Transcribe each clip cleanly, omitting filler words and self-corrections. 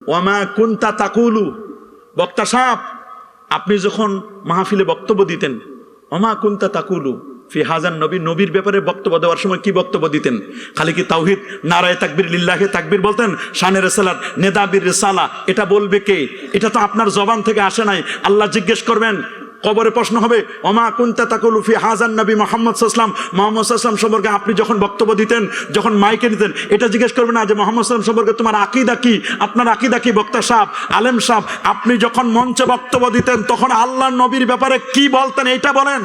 ওয়ামা কুনতা তাকুলু, বক্তা সাহেব আপনি যখন মাহফিলে বক্তব্য দিতেন, ওমা কুনতা তাকুলু ফি হাজান নবী, নবীর ব্যাপারে বক্তব্য দেওয়ার সময় কি বক্তব্য দিতেন? খালি কি তাওহীদ, নারায়ে তাকবীর, লিল্লাহি তাকবীর বলতেন? শানে রিসালাত, নেদাবির রিসালা, এটা বলবে কে? এটা তো আপনার জবান থেকে আসে নাই। আল্লাহ জিজ্ঞেস করবেন, কবরে প্রশ্ন হবে, ওমা কুনতা তাকুলু ফি হাজান নবী মুহাম্মদ সাল্লাল্লাহু আলাইহি ওয়াসাল্লাম, মুহাম্মদ সাল্লাল্লাহু আলাইহি ওয়াসাল্লাম সম্পর্কে আপনি যখন বক্তব্য দিতেন, যখন মাইকে দিতেন, এটা জিজ্ঞেস করবে না যে মুহাম্মদ সাল্লাল্লাহু আলাইহি ওয়াসাল্লাম সম্পর্কে তোমার আকীদা কি, আপনার আকীদা কি? বক্তা সাহেব, আলেম সাহেব, আপনি যখন মঞ্চে বক্তব্য দিতেন তখন আল্লাহর নবীর ব্যাপারে কি বলতেন এটা বলেন।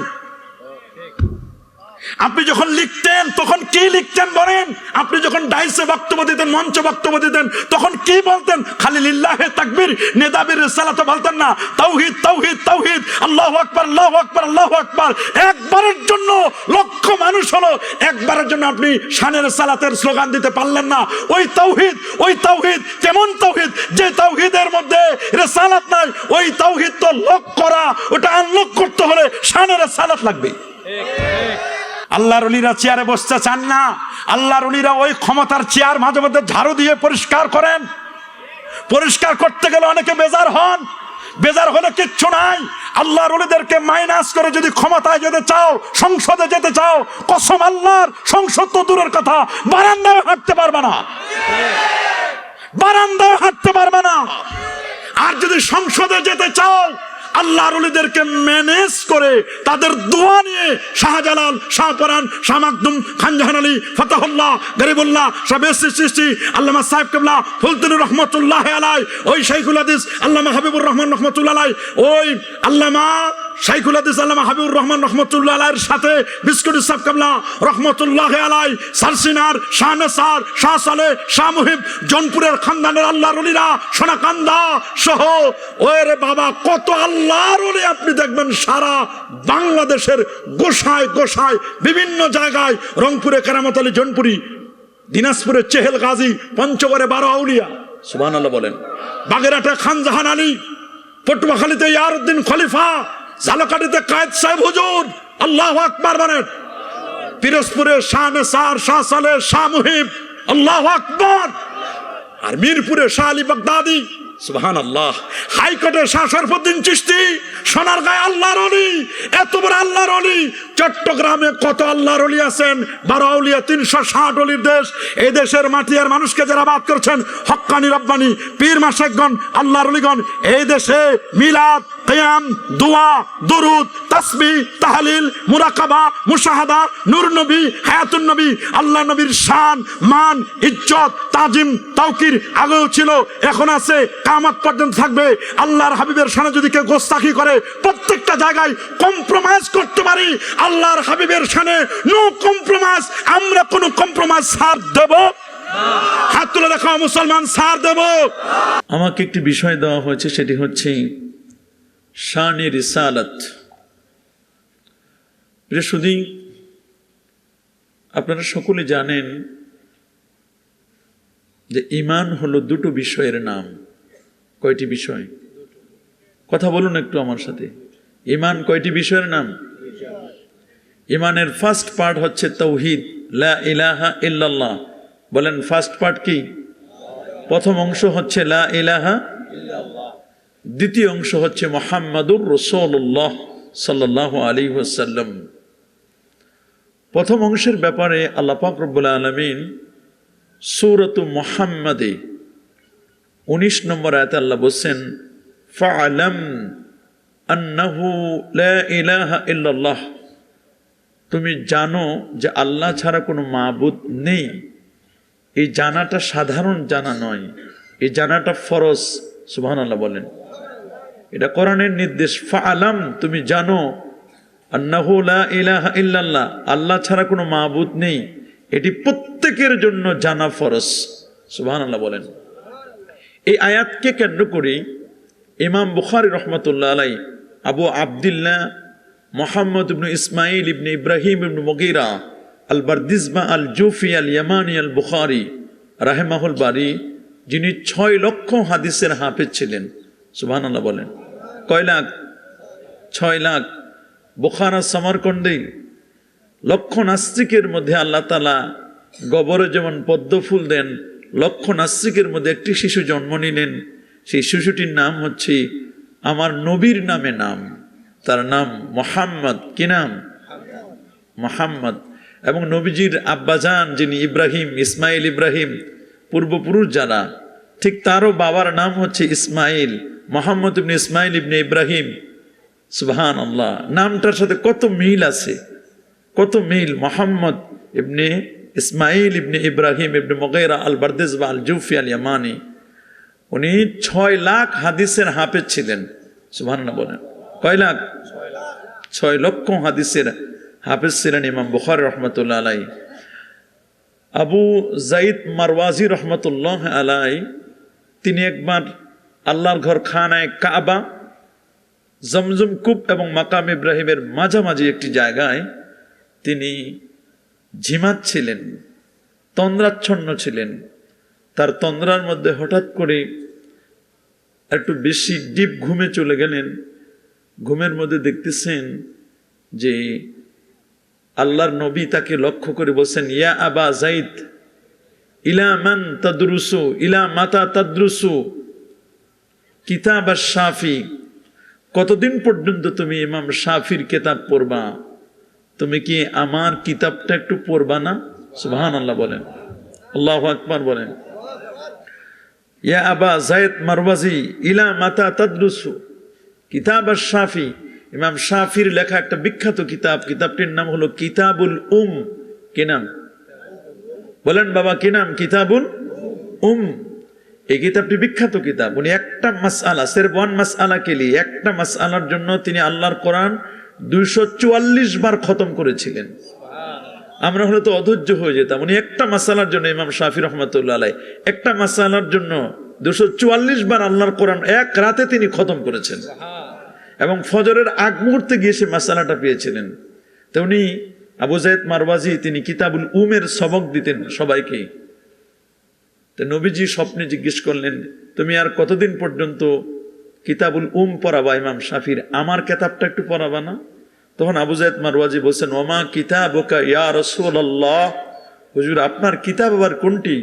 আপনি যখন লিখতেন তখন কি লিখতেন বলেন। আপনি যখন ডাইসে বক্তব্য দিতেন, মঞ্চে বক্তব্য দিতেন, তখন কি বলতেন? খালি লিল্লাহি তাকবীর, নেদাবির রিসালাত বলতেন না, তাওহীদ তাওহীদ তাওহীদ, আল্লাহু আকবার আল্লাহু আকবার আল্লাহু আকবার। একবারের জন্য লক্ষ মানুষ হলো, একবারের জন্য আপনি শানে রিসালাতের স্লোগান দিতে পারলেন না। ওই তাওহীদ কেমন তাওহীদ? যে তাওহীদের মধ্যে রিসালাত নাই, ওই তাওহীদ তো লক করা, ওটা আনলক করতে হলে শানে রিসালাত লাগবে। আল্লাহর ওলিরা চেয়ারে বসতে চান না। আল্লাহর ওলিরা ওই ক্ষমতার চেয়ার মাঝে মধ্যে ঝাড়ু দিয়ে পরিষ্কার করেন। পরিষ্কার করতে গেলে অনেকে বেজার হন, বেজার হলে কিচ্ছু নাই। আল্লাহর ওলিদেরকে মাইনাস করে যদি ক্ষমতায় যেতে চাও, সংসদে যেতে চাও, কসম আল্লাহর, সংসদ তো দূরের কথা, বারান্দায় হাঁটতে পারবে না, বারান্দায় হাঁটতে পারবে না। আর যদি সংসদে যেতে চাও, আল্লাহর ওলিদেরকে ম্যানেজ করে তাদের দোয়া নিয়ে শাহজালাল, শাহপরান, শাহ মাকদুম, খান জাহান আলী, ফতাহুল্লাহ, গরিবুল্লাহ, শাবেসি সৃষ্টি, আল্লামা সাহেব কেবলা, ফুলতুর রহমতুল্লাহ আলাই, ওই শাইখুল হাদিস আল্লামা হাবিবুর রহমান রহমতুল্লাহ আলাই, ওই আল্লামা শাইখুল হাদিস আল্লামা হাবিবুর রহমান রহমতুল্লাহ আলাইয়ের সাথে বিস্কুট সাহেব কেবলা রহমতুল্লাহ আলাই, সারসিনার, শাহ নেসার, শাহ সালে, শাহ মুহিব, জনপুরের খানদানের আল্লাহর ওলিরা, সোনাকান্দা সহ, ওরে বাবা কত আল্লাহর ওলি আপনি দেখবেন সারা বাংলাদেশের গোসায় গোসায় বিভিন্ন জায়গায়, রংপুরে কেরামত আলী জনপুরি, দিনাজপুরে চেহেল গাজী, পঞ্চগড়ে 12 আউলিয়া, সুবহানাল্লাহ বলেন, বাগেরহাটে খান জাহান আলী, পটুয়াখালীতে ইয়ারউদ্দিন খলিফা, ঝালকাঠিতে কায়েদ সাহেব হুজুর, আল্লাহু আকবার বলেন, পিরোজপুরে শাহ নেসার, শাহ সালেহ, শাহ মুহিব, আল্লাহু আকবার, আর মিরপুরে শাহ আলী বাগদাদি, সুবহানাল্লাহ, হাইকোর্টে শাহ শরফুদ্দিন চিশতি, সোনারগাঁয়ে আল্লাহর ওলি, এত বড় আল্লাহর ওলি। চট্টগ্রামে কত আল্লাহর ওলি আছেন, 12 আউলিয়া, 360 ওলির দেশ। এই দেশের মাটি আর মানুষকে যারা বাদ করছেন, হক্কানি রব্বানি পীর মাশায়েখগণ, আল্লাহর ওলিগণ, এই দেশে মিলাদ, কিয়াম, দোয়া, দুরুদ, তাসবিহ, তাহলিল, মুরাকাবা, মুশাহাদা, নূর নবী, হায়াতুন নবী, আল্লাহ নবীর শান, মান, ইজ্জত, তাজিম, তাওকির আগেও ছিল, এখন আছে, কিয়ামত পর্যন্ত থাকবে। আল্লাহর হাবিবের শানে যদি কেউ গোস্তাখি করে, প্রত্যেকটা জায়গায় কম্প্রোমাইজ করতে পারি। আল্লাহর হাবিবের শানে নো কম্প্রোমাইজ। আমরা কোনো কম্প্রোমাইজ ছাড় দেব? হাত তুলে দেখাও মুসলমান, ছাড় দেব? আমাকে একটি বিষয় দেওয়া হয়েছে, সেটি হচ্ছে শানে রিসালাত। প্রিয় সুধী, আপনারা সকলে জানেন যে ঈমান হলো দুটো বিষয়ের নাম। কয়টি বিষয়? কথা বলুন একটু আমার সাথে। ঈমান কয়টি বিষয়ের নাম? ঈমানের ফার্স্ট পার্ট হচ্ছে তাওহীদ, লা ইলাহা ইল্লাল্লাহ। বলেন ফার্স্ট পার্ট কি? প্রথম অংশ হচ্ছে লা ইলাহা, দ্বিতীয় অংশ হচ্ছে মুহাম্মাদুর রাসূলুল্লাহ সাল্লাল্লাহু আলাইহি ওয়াসাল্লাম। প্রথম অংশের ব্যাপারে আল্লাহ পাক রব্বুল আলামিন সূরাতু মুহাম্মাদে 19 নম্বর আয়াতে আল্লাহ বলেন, ফাআলাম আন্নাহু লা ইলাহা ইল্লাল্লাহ, তুমি জানো যে আল্লাহ ছাড়া কোনো মাবুদ নেই। এই জানাটা সাধারণ জানা নয়, এই জানাটা ফরজ। সুবহানাল্লাহ বলেন, এটা কোরআনের নির্দেশ। ফাআলাম, তুমি জানো, আন্নাহু লা ইলাহা ইল্লাল্লাহ, আল্লাহ ছাড়া কোনো মাবুদ নেই, এটি প্রত্যেকের জন্য জানা ফরজ। সুবহানাল্লাহ বলেন। এই আয়াতকে কেন্দ্র করে ইমাম বুখারী রাহমাতুল্লাহ আলাইহি আবু আব্দুল্লাহ মুহাম্মদ ইবনে ইসমাইল ইবনে ইব্রাহিম ইবনে মুগীরা আল বারদিজবা আল জুফি আল ইয়ামানি আল বুখারী রাহিমাহুল বারী, যিনি 6 লক্ষ হাদিসের হাফেজ ছিলেন। সুবহানাল্লাহ বলেন। কয় লাখ? 6 লাখ। বুখারা সামারকন্ডে লক্ষ নাস্তিকের মধ্যে আল্লাহ তাআলা গবরে যেমন পদ্ম ফুল দেন, লক্ষ নাস্তিকের মধ্যে একটি শিশু জন্ম নিলেন। সেই শিশুটির নাম হচ্ছে আমার নবীর নামে নাম, তার নাম মোহাম্মদ। কি নাম? মোহাম্মদ। এবং নবীজির আব্বাজান যিনি ইব্রাহিম, ইসমাইল ইব্রাহিম পূর্বপুরুষ যারা, ঠিক তারও বাবার নাম হচ্ছে ইসমাইল, মোহাম্মদ ইবনে ইসমাইল ইবনে ইব্রাহিম। সুবহানাল্লাহ, নামটার সাথে কত মিল আছে, কত মিল। মোহাম্মদ ইবনে ইসমাইল ইবনে ইব্রাহিম ইবনে মুগীরা আল বারদেজবা আল জুফি আল ইয়ামানি, উনি 6 লাখ হাদিসের হাফেজ ছিলেন। সুবহানাল্লাহ বলেন। কয় লাখ? 6 লক্ষ হাদিসের হাফেজ ছিলেন ইমাম বুখারী রহমতুল্লাহ আলাইহি। আবু যায়েদ মারওয়াজি রহমতুল্লাহ আলাইহি তিনি একবার আল্লাহর ঘর খানায়ে কাবা, জমজম কূপ এবং মাকাম ইব্রাহিমের মাঝামাঝি একটি জায়গায় তিনি ঝিমাচ্ছিলেন, তন্দ্রাচ্ছন্ন ছিলেন। তার তন্দ্রার মধ্যে হঠাৎ করে একটু বেশি ডিপ ঘুমে চলে গেলেন। ঘুমের মধ্যে দেখতেছেন যে আল্লাহর নবী তাকে লক্ষ্য করে বলছেন, ইয়া আবা যায়েদ ইলা মান তাদরুসু ইলা মাতা তাদরুসু কিতাব আশ-শাফি, কতদিন পর্যন্ত তুমি ইমাম শাফির কিতাব পড়বা? তুমি কি আমার কিতাবটা একটু পড়বা না? সুবহানাল্লাহ বলেন, আল্লাহু আকবার বলেন। ইয়া আবা যায়েদ মারওয়াজি ইলা মাতা তাদরুসু কিতাব আশ-শাফি, ইমাম শাফির লেখা একটা বিখ্যাত কিতাব, কিতাবটির নাম হলো কিতাবুল কি নাম বলেন বাবা? কি নাম? কিতাবুল এই কিতাবটি বিখ্যাত কিতাব। উনি একটা মাসআলা, সির্ফ ওয়ান মাসআলা কে লিয়ে, একটা মাসআলার জন্য তিনি আল্লাহর কোরআন 244 বার খতম করেছিলেন। আমরা হলে তো অধৈর্য হয়ে যেতাম। উনি একটা মাসআলার জন্য, ইমাম শাফি রহমাতুল্লাহ আলাইহি একটা মাসআলার জন্য 244 বার আল্লাহর কোরআন এক রাতে তিনি খতম করেছেন এবং ফজরের আগ মুহূর্তে গিয়ে সে মাসআলাটা পেয়েছিলেন। তো উনি আবু যায়েদ মারওয়াজি তিনি কিতাবুল এর সবক দিতেন সবাইকে। তো নবীজি স্বপ্নে জিজ্ঞেস করলেন, তুমি আর কতদিন পর্যন্ত কিতাবুল পড়াবা ইমাম শাফির? আমার কিতাবটা একটু পড়াবা না? তখন আবু যায়েদ মারওয়াজি বলছেন, ওমা কিতাবুকা ইয়া রাসূলুল্লাহ, হুজুর আপনার কিতাব আবার কোনটি?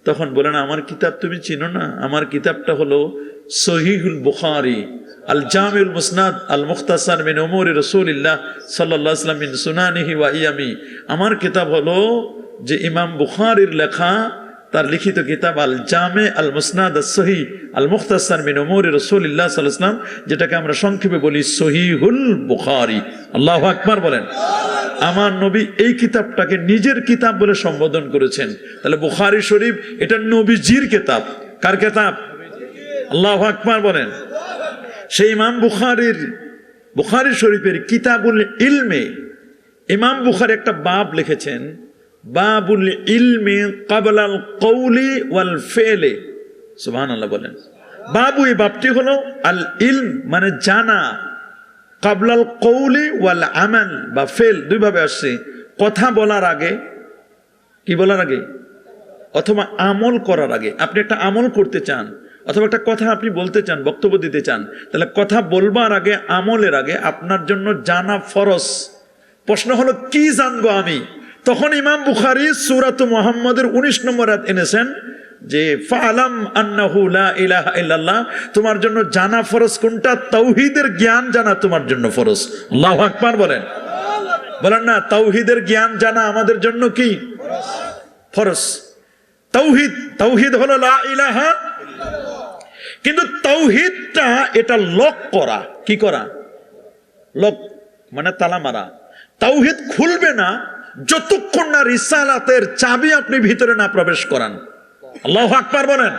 তখন বলেন, আমার কিতাব তুমি চিনো না? আমার কিতাবটা হলো সহিহুল বুখারী, আল জামিউল মুসনাদ আল মুখতাসার মিন উমুরি রাসূলিল্লাহ সাল্লাল্লাহু আলাইহি ওয়াসাল্লাম মিন সুনানিহি ওয়া ইয়ামি। আমার কিতাব হলো যে ইমাম বুখারীর লেখা, তার লিখিত কিতাব আল জামে আল মুসনাদ আস সহিহ আল মুখতাসার মিন উমুরি রাসূলিল্লাহ সাল্লাল্লাহু আলাইহি ওয়াসাল্লাম, যেটাকে আমরা সংক্ষেপে বলি সহিহুল বুখারী। আল্লাহু আকবার বলেন। আমার নবী এই কিতাবটাকে নিজের কিতাব বলে সম্বোধন করেছেন। তাহলে বুখারী শরীফ এটা নবীজির কিতাব। কার কিতাব? আল্লাহু আকবার বলেন। সেই ইমাম বুখারী শরীফের কিতাবুল ইলমে ইমাম বুখারী একটা বাব লিখেছেন, বাবুল ইলমি ক্বাবলাল কওলি ওয়াল ফেলে। সুবহানাল্লাহ বলেন। বাবু, এই বাবটি হলো আল ইলম মানে জানা, ক্বাবলাল কওলি ওয়াল আমাল বা ফেল দুই ভাবে আসছে। কথা বলার আগে, কি বলার আগে? অথবা আমল করার আগে। আপনি একটা আমল করতে চান অথবা একটা কথা আপনি বলতে চান, বক্তব্য দিতে চান, তাহলে কথা বলবার আগে, আমলের আগে আপনার জন্য জানা ফরজ। প্রশ্ন হলো কি জানবো আমি? তখন ইমাম বুখারী সূরাতু মুহাম্মাদের 19 নম্বর আয়াত এনেছেন যে ফাআলাম আন্নাহু লা ইলাহা ইল্লাল্লাহ, তোমার জন্য জানা ফরজ কোনটা? তাওহীদের জ্ঞান জানা তোমার জন্য ফরজ। আল্লাহু আকবার বলেন। বলেন না, তাওহীদের জ্ঞান জানা আমাদের জন্য কি ফরজ? তাওহীদ হলো লা ইলাহা, কিন্তু তাওহীদটা এটা লক করা। কি করা? লক মানে তালা মারা। তাওহীদ খুলবে না যতক্ষণ না রিসালাতের চাবি আপনি ভিতরে না প্রবেশ করান। আল্লাহু আকবার বলেন।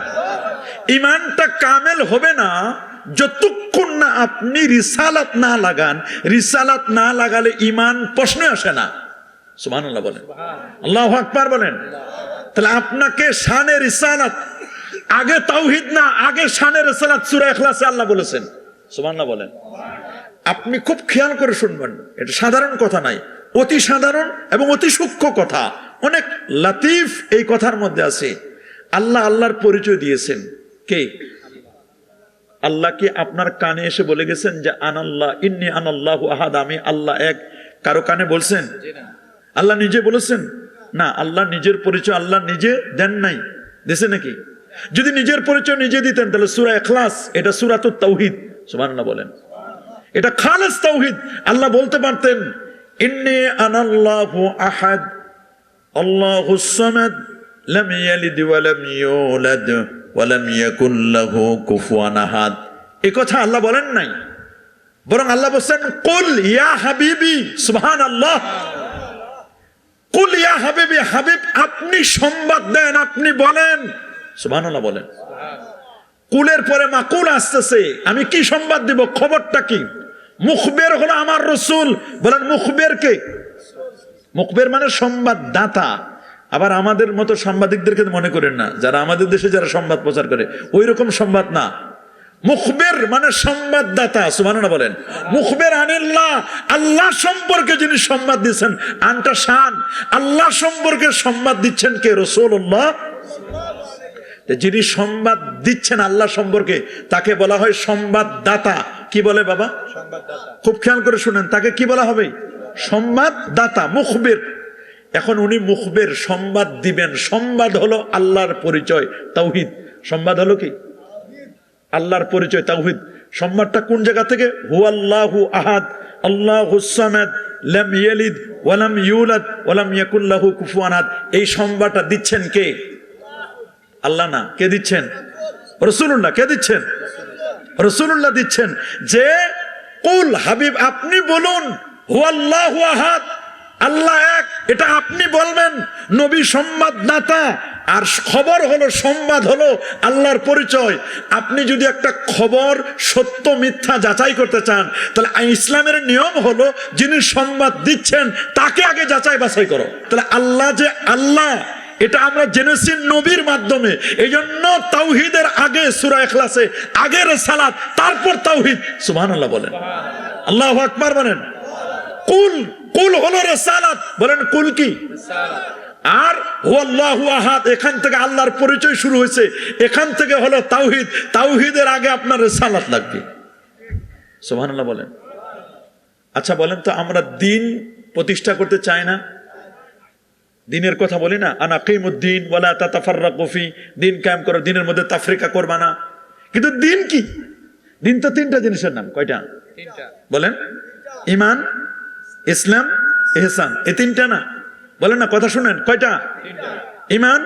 ঈমানটা কামেল হবে না যতক্ষণ না আপনি রিসালাত না লাগান। রিসালাত না লাগালে ঈমান প্রশ্নে আসে না। সুবহানাল্লাহ বলেন, আল্লাহু আকবার বলেন। তাহলে আপনাকে শানে রিসালাত, আগে তাওহীদ না, আগে শানে রিসালাত সূরা ইখলাসে আল্লাহ বলেছেন। সুবহানাল্লাহ বলেন। আপনি খুব খেয়াল করে শুনবেন, এটা সাধারণ কথা নাই, অতি সাধারণ এবং অতি সূক্ষ্ম কথা, অনেক লতিফ এই কথার মধ্যে আছে। আল্লাহ আল্লাহর পরিচয় দিয়েছেন। কে? আল্লাহ কি আপনার কানে এসে বলে গেছেন যে আনাল্লাহ, ইন্নী আনাল্লাহু আহাদ, আমি আল্লাহ এক? কারো কানে বলছেন? আল্লাহ নিজে বলেছেন? না, আল্লাহ নিজের পরিচয় আল্লাহ নিজে দেন নাই, দিছে নাকি? যদি নিজের পরিচয় নিজে দিতেন তাহলে সূরা ইখলাস, এটা সূরাতুত তাওহীদ, সুবহানাল্লাহ বলেন, এটা খালেস তাওহীদ। আল্লাহ বলতে পারতেন ইন্নী আনাল্লাহু আহাদ আল্লাহুস সামাদ লাম ইয়ালিদ ওয়া লাম ইউলাদ ওয়া লাম ইয়াকুল লাহু কুফুয়ান আহাদ। এই কথা আল্লাহ বলেন নাই, বরং আল্লাহ বলেন কুল ইয়া হাবিবি, সুবহানাল্লাহ, কুল ইয়া হাবিবি, হাবিব আপনি সংবাদ দেন, আপনি বলেন, সুবহানাল্লাহ বলেন। কুলের পরে মাকুল আসতেছে, আমি কি সংবাদ দিব, খবরটা কি? মুখবের হলো আমার রাসূল, বলেন মুখবের কে? মুখবের মানে সংবাদদাতা। আবার আমাদের মতো সাংবাদিকদেরকে মনে করেন না, যারা আমাদের দেশে যারা সংবাদ প্রচার করে ওই রকম সংবাদ না। মুখবের মানে সংবাদদাতা, সুবহানাল্লাহ বলেন। মুখবের আনিল্লাহ, আল্লাহ সম্পর্কে যিনি সংবাদ দিচ্ছেন, আনটা শান, আল্লাহ সম্পর্কে সংবাদ দিচ্ছেন কে? রাসূলুল্লাহ। যিনি সংবাদ দিচ্ছেন আল্লাহ সম্পর্কে তাকে বলা হয় সংবাদদাতা। কি বলে বাবা? খুব খেয়াল করে শুনেন, তাকে কি বলা হবে? সংবাদদাতা, মুখবের। এখন উনি মুখবের, সংবাদ দিবেন। সংবাদ হলো আল্লাহর পরিচয়, তাওহীদ। সংবাদ হলো কি? আল্লাহর পরিচয়, তাওহীদ। সংবাদটা কোন জায়গা থেকে? হুয়াল্লাহু আহাদ আল্লাহুস সামাদ লাম ইয়ালিদ ওয়া লাম ইউলাদ ওয়া লাম ইয়াকুল লাহু কুফুয়ান আহাদ। এই সংবাদটা দিচ্ছেন কে? আল্লাহ না, কে দিচ্ছেন? রাসূলুল্লাহ। কে দিচ্ছেন? রাসূলুল্লাহ দিচ্ছেন। যে কুল, হাবিব আপনি বলুন, হুয়াল্লাহু আহাদ, আল্লাহ এক, এটা আপনি বলবেন। নবী সংবাদদাতা, আর খবর হলো, সংবাদ হলো আল্লাহর পরিচয়। আপনি যদি একটা খবর সত্য মিথ্যা যাচাই করতে চান, তাহলে ইসলামের নিয়ম হলো যিনি সংবাদ দিচ্ছেন তাকে আগে যাচাই বাছাই করো। তাহলে আল্লাহ যে আল্লাহ, এটা আমরা জেনেছি নবীর মাধ্যমে। এই জন্য তাওহীদের আগে সূরা ইখলাসে আগে রিসালাত, তারপর তাওহীদ। সুবহানাল্লাহ বলেন, আল্লাহু আকবার বলেন। কুল, কুল হলো রিসালাত, বলেন কুল কি? আর হুয়াল্লাহু আহাদ, এখান থেকে আল্লাহর পরিচয় শুরু হয়েছে, এখান থেকে হলো তাওহীদ। তাওহীদের আগে আপনার রিসালাত লাগবে। সুবহানাল্লাহ বলেন। আচ্ছা বলেন তো, আমরা দিন প্রতিষ্ঠা করতে চাই না? দিনের কথা বলি না, আনা কিমুদ্দিন ওয়ালা তাতাফাররাকু ফি, দিন কায়েম করো, দিনের মধ্যে তাফরিকা করবা না। কিন্তু দিন কি? দিন তো তিনটা জিনিসের নাম। কয়টা? তিনটা। বলেন, ঈমান, ইসলাম, ইহসান। এই তিনটা না? বলেন না, কথা শুনেন, কয়টা? তিনটা। ঈমান,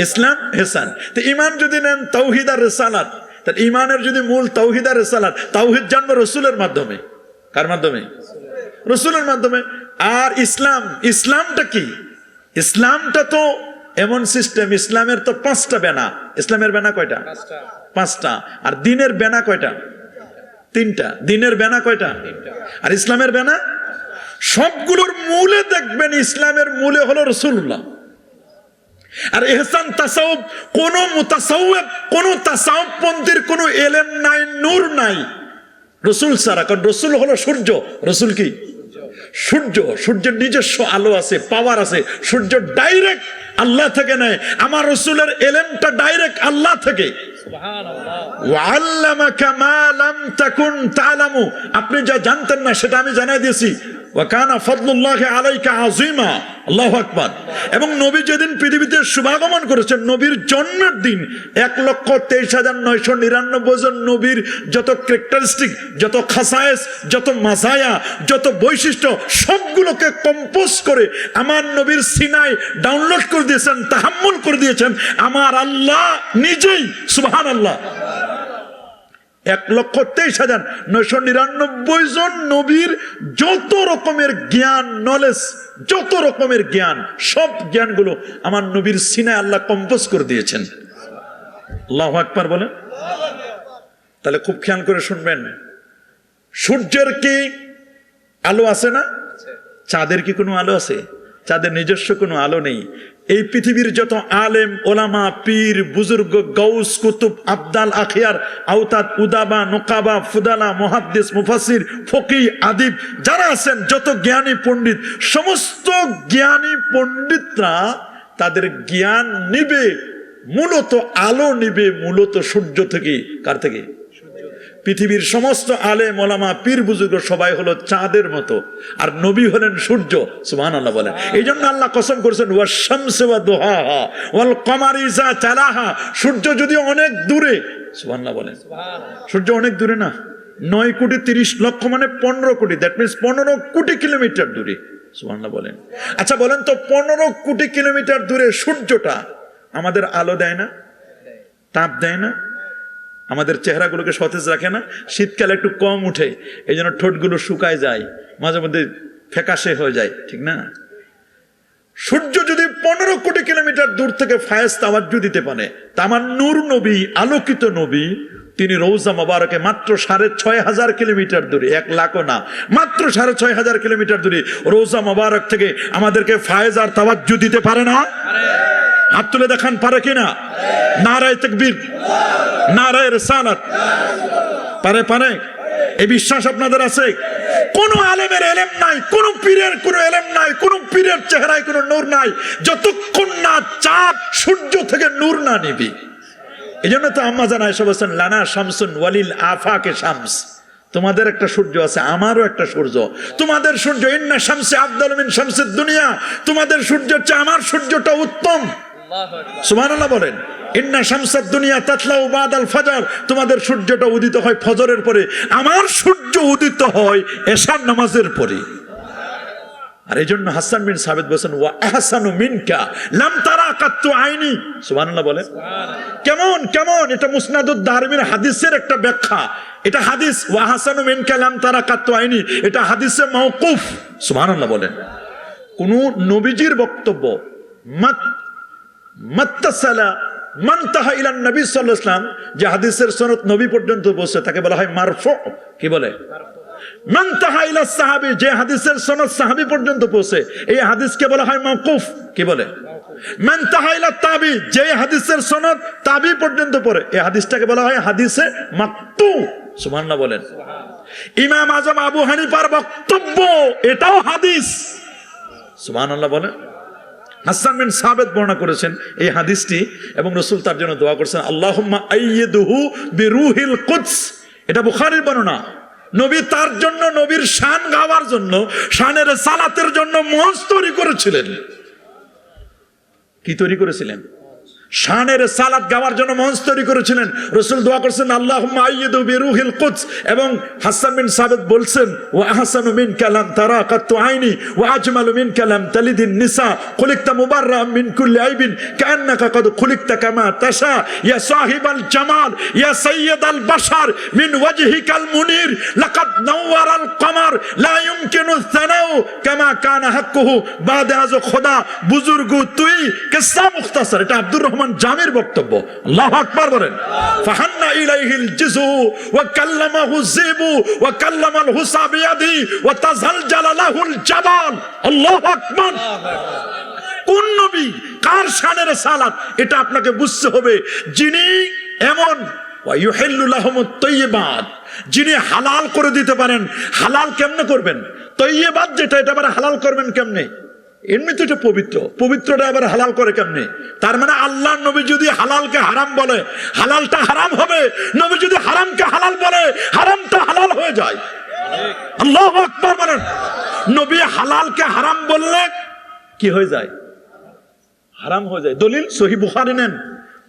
ইসলাম, ইহসান। তো ঈমান যদি নেন তাওহীদ আর রিসালাত, তাহলে ঈমানের যদি মূল তাওহীদ আর রিসালাত, তাওহীদ জানবে রাসূলের মাধ্যমে। কার মাধ্যমে? রাসূলের মাধ্যমে। আর ইসলাম, ইসলামটা কি? ইসলামটা তো এমন সিস্টেম, ইসলামের তো 5টা বেনা। ইসলামের বেনা কয়টা? 5টা। আর দিনের বেনা কয়টা? 3টা। দিনের বেনা কয়টা? 3টা। আর ইসলামের বেনা সবগুলোর মূলে দেখবেন, ইসলামের মূলে হলো রাসূলুল্লাহ। আর ইহসান, তাসাউফ, কোন মুতাসাউফ, কোন তাসাউফ পন্থীর কোন এলেম নাই, নূর নাই রাসূল ছাড়া। কারণ রাসূল হলো সূর্য। রাসূল কি? সূর্য। সূর্যের নিজস্ব আলো আছে, পাওয়ার আছে। সূর্য ডাইরেক্ট আল্লাহ থেকে নেয়। আমার রাসূলের এলেমটা ডাইরেক্ট আল্লাহ থেকে। সুবহানাল্লাহ। ওয়া আল্লামাকা মা লাম তাকুন তা'লামু, আপনি যা জানতেন না সেটা আমি জানাই দিয়েছি। ওয়া কানা ফাদলুল্লাহি আলাইকা আযীমা। আল্লাহু আকবার। এবং নবী যেদিন পৃথিবীতে শুভাগমন করেছেন, নবীর জন্মের দিন 1,23,999 জন নবীর যত ক্যারেক্টারিস্টিক, যত খাসায়েস, যত মাজায়া, যত বৈশিষ্ট্য, সবগুলোকে কম্পোজ করে আমার নবীর সিনায় ডাউনলোড করে দিয়েছেন, তাহাম্মুল করে দিয়েছেন আমার আল্লাহ নিজেই। সুবহানাল্লাহ। 1,23,999 জন নবীর যত রকমের জ্ঞান, নলেজ, যত রকমের জ্ঞান, সব জ্ঞানগুলো আমার নবীর সিনায় আল্লাহ কম্পোজ করে দিয়েছেন। আল্লাহু আকবার বলেন। তাহলে খুব খেয়াল করে শুনবেন, সূর্যের কি আলো আছে না? চাঁদের কি কোনো আলো আছে? চাঁদের নিজস্ব কোনো আলো নেই। এই পৃথিবীর যত আলেম, ওলামা, পীর, বুজুর্গ, গাউস, কুতুব, আবদাল, আখিয়ার, আওতাদ, উদাবা, নোকাবা, ফুদালা, মুহাদ্দিস, মুফাসসির, ফকিহ, আদিব যারা আছেন, যত জ্ঞানী পণ্ডিত, সমস্ত জ্ঞানী পণ্ডিতরা তাদের জ্ঞান নিবে মূলত, আলো নিবে মূলত সূর্য থেকে। কার থেকে? পৃথিবীর সমস্ত আলেম ওলামা পীর বুজুর্গ সবাই হলো চাঁদের মতো, আর নবী হলেন সূর্য। সুবহানাল্লাহ বলেন। এই জন্য আল্লাহ কসম করেছেন ওয়াশ শামসি ওয়া দুহাহা ওয়াল কমারি ইযা তালাহা। সূর্য যদি অনেক দূরে, সুবহানাল্লাহ বলেন, সূর্য অনেক দূরে না, 9,30,00,000 মানে 15 কোটি, দ্যাট মিনস 15 কোটি কিলোমিটার দূরে। সুবহানাল্লাহ বলেন। আচ্ছা বলেন তো, 15 কোটি কিলোমিটার দূরে সূর্যটা আমাদের আলো দেয় না, তাপ দেয় না, আমাদের চেহারাগুলোকে সতেজ রাখে না? শীতকালে একটু কম উঠে, এই জন্য ঠোঁটগুলো শুকায় যায়, মাঝে মধ্যে ফ্যাকাশে হয়ে যায়, ঠিক না? সূর্য যদি 15 কোটি কিলোমিটার দূর থেকে ফায়েজ তাওয়াজ্জু দিতে পারে, তা আমার নূর নবী, আলোকিত নবী, তিনি রওজা মোবারকে মাত্র 6,500 কিলোমিটার দূরে, 1 লাখও না, মাত্র 6,500 কিলোমিটার দূরে রওজা মোবারক থেকে আমাদেরকে ফায়েজ আর তাওয়াজ্জু দিতে পারে না? হাত তুলে দেখান পারে কিনা? নারায়ে তাকবীর, নারায়ে রিসালাত। পারে পারে? এই বিশ্বাস আপনাদের আছে? কোন আলেমের এলেম নাই, কোন পীরের কোন এলেম নাই, কোন পীরের চেহারায় কোন নূর নাই যতক্ষণ না চাঁদ সূর্য থেকে নূর না নিবি। এই জন্য তো আম্মা জান আয়েশা বলেন লানা শামসুন ওয়ালিল আফাকে শামস। তোমাদের একটা সূর্য আছে, আমারও একটা সূর্য। তোমাদের সূর্য ইন্না শামসি আফদালু মিন শামসিদ দুনিয়া, তোমাদের সূর্যের চেয়ে আমার সূর্যটা উত্তম। সুবহানাল্লাহ বলেন। ইন্না শামসাদ দুনিয়া তাতলাউ বাদাল ফাজর, তোমাদের সূর্যটা উদিত হয় ফজরের পরে, আমার সূর্য উদিত হয় এশার নামাজের পরে। আর এই জন্য হাসান বিন সাবিত বলেন ওয়া আহসানু মিনকা লাম তারা কাত্তু আইনি। সুবহানাল্লাহ বলেন। কেমন কেমন? এটা মুসনাদুদ দারমির হাদিসের একটা ব্যাখ্যা। এটা হাদিস, ওয়া আহসানু মিনকা লাম তারা কাত্তু আইনি, এটা হাদিসে মাওকুফ। সুবহানাল্লাহ বলেন। কোন নবীজির বক্তব্য মাত্তাসালা মানতাহা ইলান নবী সাল্লাল্লাহু আলাইহি ওয়াসাল্লাম, যে হাদিসের সনদ নবী পর্যন্ত পৌঁছে, তাকে বলা হয় মারফু। কি বলে? মানতাহা ইলা সাহাবী, যে হাদিসের সনদ সাহাবী পর্যন্ত পৌঁছে, এই হাদিসকে বলা হয় মাওকুফ। কি বলে? মানতাহা ইলা তাবি, যে হাদিসের সনদ তাবি পর্যন্ত পড়ে, এই হাদিসটাকে বলা হয় হাদিসে মাকতু। সুবহানাল্লাহ বলেন। ইমাম আজম আবু হানিফার বক্তব্য, এটাও হাদিস। সুবহানাল্লাহ বলেন। হাসান বিন সাবিত বর্ণনা করেছেন এই হাদিসটি, এবং রাসূল তার জন্য দোয়া করেছেন আল্লাহুম্মা আইয়িদহু বিরূহিল কুদস। এটা বুখারীর বর্ণনা। নবী তার জন্য, নবীর শান গাওয়ার জন্য, শানের সালাতের জন্য মঞ্চ তৈরি করেছিলেন। কি তৈরি করেছিলেন? শানের সালাত গাওয়ার জন্য মঞ্চ তৈরি করেছিলেন। রাসূল দোয়া করেছেন আল্লাহুম্মা আইয়িদহু বিরূহিল কুদস, এবং হাসান বিন সাবিত বলছেন ওয়া আহসানু মিনকা লাম তারা কাত্তু আইনি ওয়া আজমালু মিনকা লাম তালিদিন নিসা খুলিকতা মুবাররাআন মিন কুল্লি আইবিন কান্নাকা কদ খুলিকতা কামা তাশা ইয়া সাহিবাল জামাল ইয়া সাইয়্যিদাল বাশার মিন ওয়াজহিকাল মুনির লাকাদ নাওয়ারাল কমার লা ইউমকিনু সানাউ কামা কানা হাক্কুহু বাদে আজ খোদা বুজুর্গ তুই কিসসা মুখতাসার। এটা আব্দুর রহমান জামির বক্তব্য। আল্লাহু আকবার বলেন। ফাহান্না ইলাইহিল জিজু ওয়া কাল্লামাহু যিবু ওয়া কাল্লামাল হুসা বিয়াদি ওয়া তাজালজালা লাহুল জাবাল। আল্লাহু আকবার। কোন নবী, কার শানের সালাত, এটা আপনাকে বুঝতে হবে। যিনি এমন ওয়া ইউহিল্লু লাহুমুত তাইয়্যিবাত, যিনি হালাল করে দিতে পারেন। হালাল কেমনে করবেন? তাইয়্যিবাত যেটা, এটা আবার হালাল করবেন কেমনে? এমনি তো এটা পবিত্র, পবিত্রটা আবার হালাল করে কেমনে? তার মানে আল্লাহ নবী যদি হালালকে হারাম বলে, হালালটা হারাম হবে। নবী যদি হারামকে হালাল বলে, হারামটা হালাল হয়ে যায়। আল্লাহু আকবার বলেন। নবী হালালকে হারাম বললে কি হয়ে যায়? হারাম হয়ে যায়। দলিল সহিহ বুখারী নেন,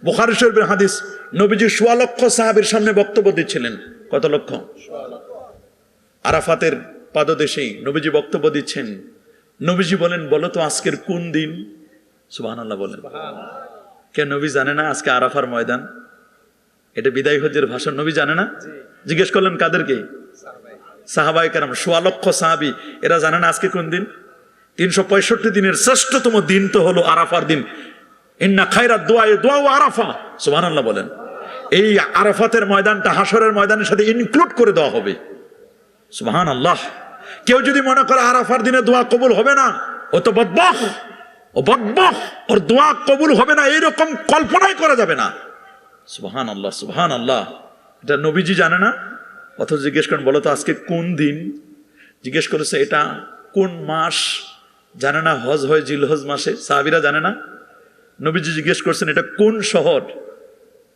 বুখারী শরীফের হাদিস। নবীজি ১৬ লক্ষ সাহাবীর সামনে বক্তব্য দিচ্ছিলেন। কত লক্ষ? আরাফাতের পাদদেশেই নবীজি বক্তব্য দিচ্ছেন। নবীজি বলেন বলো তো আজকের কোন দিন? সুবহানাল্লাহ বলেন। কে নবী জানে না আজকে আরাফার ময়দান? এটা বিদায় হজ্জের ভাষণ, নবী জানে না? জিজ্ঞেস করলেন কাদেরকে? সাহাবায়ে কেরাম, ১৬ লক্ষ সাহাবী, এরা জানে না আজকে কোন দিন? ৩৬৫ দিনের শ্রেষ্ঠতম দিন তো হলো আরাফার দিন। ইন্না খায়রাদ দুআয়ে দুআউ আরাফা। সুবহানাল্লাহ বলেন। এই আরাফাতের ময়দানটা হাসরের ময়দানের সাথে ইনক্লুড করে দেওয়া হবে। সুবহানাল্লাহ। কেউ যদি মনে করে আরাফার দিনে দোয়া কবুল হবে না, ও তো বদবখ, ও বদবখ, ওর দোয়া কবুল হবে না, এইরকম কল্পনাই করা যাবে না। সুবহানাল্লাহ, সুবহানাল্লাহ। এটা নবীজি জানে না, অথচ জিজ্ঞেস করেন বলো তো আজকে কোন দিন? জিজ্ঞেস করেছে এটা কোন মাস, জানে না? হজ হয় জিলহজ মাসে, সাহাবীরা জানে না? নবীজি জিজ্ঞেস করছেন এটা কোন শহর?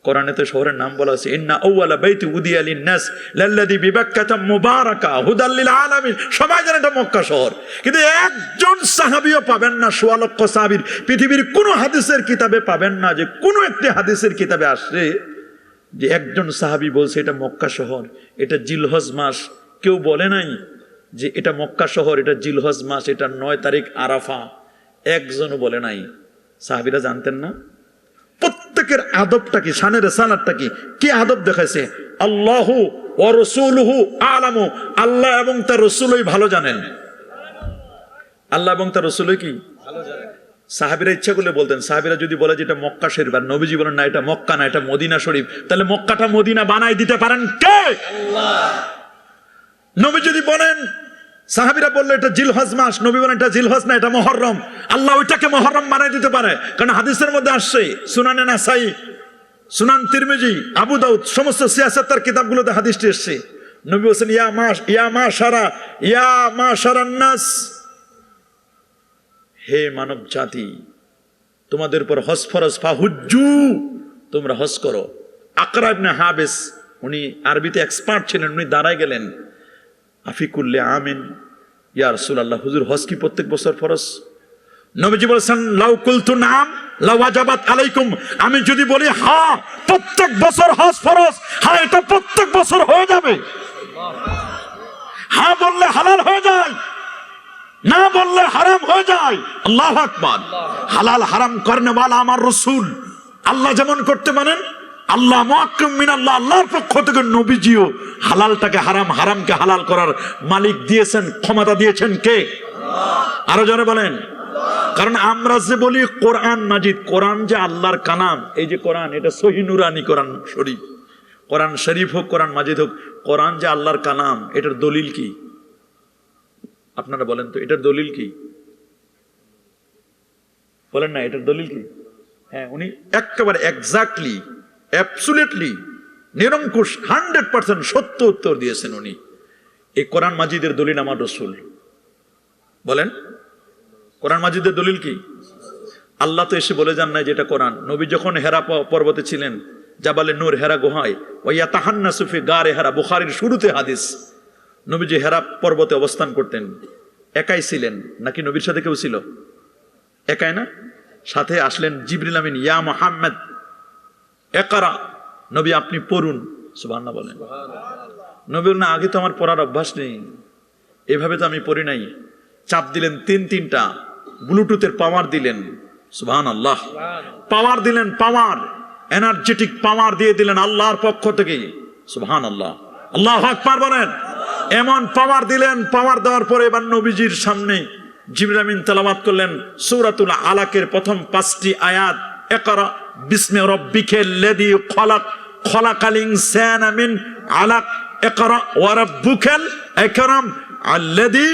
কোরআনে তো শহরের নাম বলা আছে, ইন্না আউওয়ালা বাইতি উদিয়া লিন-নাস লাল্লাযী বিবাক্কাতা মুবারাকা হুদাল লিল আলামিন। সবাই জানে এটা মক্কা শহর, কিন্তু একজন সাহাবীও পাবেন না, সোয়া লক্ষ সাহাবীর পৃথিবীর কোনো হাদিসের কিতাবে পাবেন না যে কোনো একটি হাদিসের কিতাবে আসছে যে একজন সাহাবী বলছে এটা মক্কা শহর, এটা জিলহজ মাস। কেউ বলে নাই যে এটা মক্কা শহর, এটা জিলহজ মাস, এটা 9 তারিখ আরাফা। একজনও বলে নাই। সাহাবীরা জানতেন না? প্রত্যেকের আদবটা কি, শানে রিসালাতটা কি, কি আদব দেখাইছে? আল্লাহু ওয়া রাসূলুহু আ'লামু, আল্লাহ এবং তার রাসূলই ভালো জানেন। আল্লাহ এবং তার রাসূলই কি ভালো জানেন। সাহাবীরা ইচ্ছা করলে বলতেন, সাহাবীরা যদি বলে যে এটা মক্কা শরীফ আর নবীজি বলেন না এটা মক্কা না এটা মদিনা শরীফ, তাহলে মক্কাটা মদিনা বানাই দিতে পারেন কে? আল্লাহ। নবী যদি বলেন, সাহাবীরা বললো এটা জিলহজ মাস, নবী বলেন এটা জিলহজ না এটা মুহররম, আল্লাহ ওইটাকে মুহররম বানাই দিতে পারে। কারণ হাদিসের মধ্যে আসছে, সুনানে নাসাই, সুনান তিরমিজি, আবু দাউদ, সমস্ত সিয়াসাতের কিতাবগুলোতে হাদিসটি এসেছে। নবী বলেন ইয়া মাশারান নাস, হে মানব জাতি, তোমাদের উপর হজ ফরজ, ফাহুজ্জু, তোমরা হজ করো। আকরা ইবনে হাবিস, উনি আরবিতে এক্সপার্ট ছিলেন, উনি দাঁড়ায় গেলেন, আফিকুল্লে আমিন ইয়া রাসূলুল্লাহ, হুজুর হজ কি প্রত্যেক বছর ফরজ? নবীজি বলেছেন লাউ কুলতু নাম লাওয়াজাবাত আলাইকুম, আমি যদি বলি হ্যাঁ প্রত্যেক বছর হজ ফরজ, হ্যাঁ এটা প্রত্যেক বছর হয়ে যাবে। হ্যাঁ বললে হালাল হয়ে যায়, না বললে হারাম হয়ে যায়। আল্লাহু আকবার। হালাল হারাম করনে ওয়ালা আমার রাসূল। আল্লাহ যেমন করতে মানেন, আল্লাহ মুআক্কিম মিনাল্লাহ, আল্লাহর পক্ষ থেকে নবীজিও হালালটাকে হারাম, হারামকে হালাল করার মালিক দিয়েছেন, ক্ষমতা দিয়েছেন কে? আরো জোরে বলেন। কারণ আমরা যে বলি কোরআন মাজিদ, কোরআন যে আল্লাহর কালাম, এই যে কোরআন এটা সহি নুরানি কোরআন শরীফ, কোরআন শরীফ হোক কোরআন মাজিদ হোক, কোরআন যে আল্লাহর কালাম, এটার দলিল কি? আপনারা বলেন তো, এটার দলিল কি? বলেন না, এটার দলিল কি? হ্যাঁ, উনি একেবারে এক্স্যাক্টলি, অ্যাবসুলেটলি, নিরঙ্কুশ 100% সত্য উত্তর দিয়েছেন উনি। এই কোরআন মাজিদের দলিল আমার রাসূল। বলেন, কোরআন মাজিদের দলিল কি? আল্লাহ তো এসে বলে যান না যে এটা কোরআন। নবী যখন হেরা পর্বতে ছিলেন, জাবালে নূর, হেরা গুহায়, ওয়া তাহান্নাসু ফি গারে হেরা, বুখারীর শুরুতে হাদিস, নবীজি হেরা পর্বতে অবস্থান করতেন। একাই ছিলেন নাকি নবীর সাথে কেউ ছিল? একাই না, সাথে আসলেন জিবরিল আমিন, ইয়া মুহাম্মদ ইকরা, নবী আপনি পড়ুন। সুবহানাল্লাহ বলেন। নবী বলেন, আগে তো আমার পড়ার অভ্যাস নেই, এভাবে তো আমি পড়ি নাই। চাপ দিলেন, তিনটা ব্লুটুথের পাওয়ার দিলেন। সুবহানাল্লাহ, পাওয়ার দিলেন, পাওয়ার, এনার্জেটিক পাওয়ার দিয়ে দিলেন আল্লাহর পক্ষ থেকে। সুবহানাল্লাহ, আল্লাহু আকবার বলেন। এমন পাওয়ার দিলেন, পাওয়ার দেওয়ার পরে এবার নবীজির সামনে জিবরিল আমিন তেলাওয়াত করলেন সূরাতুল আলাকের প্রথম 5টি আয়াত। ইকরা বিসমি রাব্বিকাল্লাযী খলাক, খলাকাল ইনসানা মিন আলাক, ইকরা ওয়া রাব্বুকাল আকরাম আল্লাযী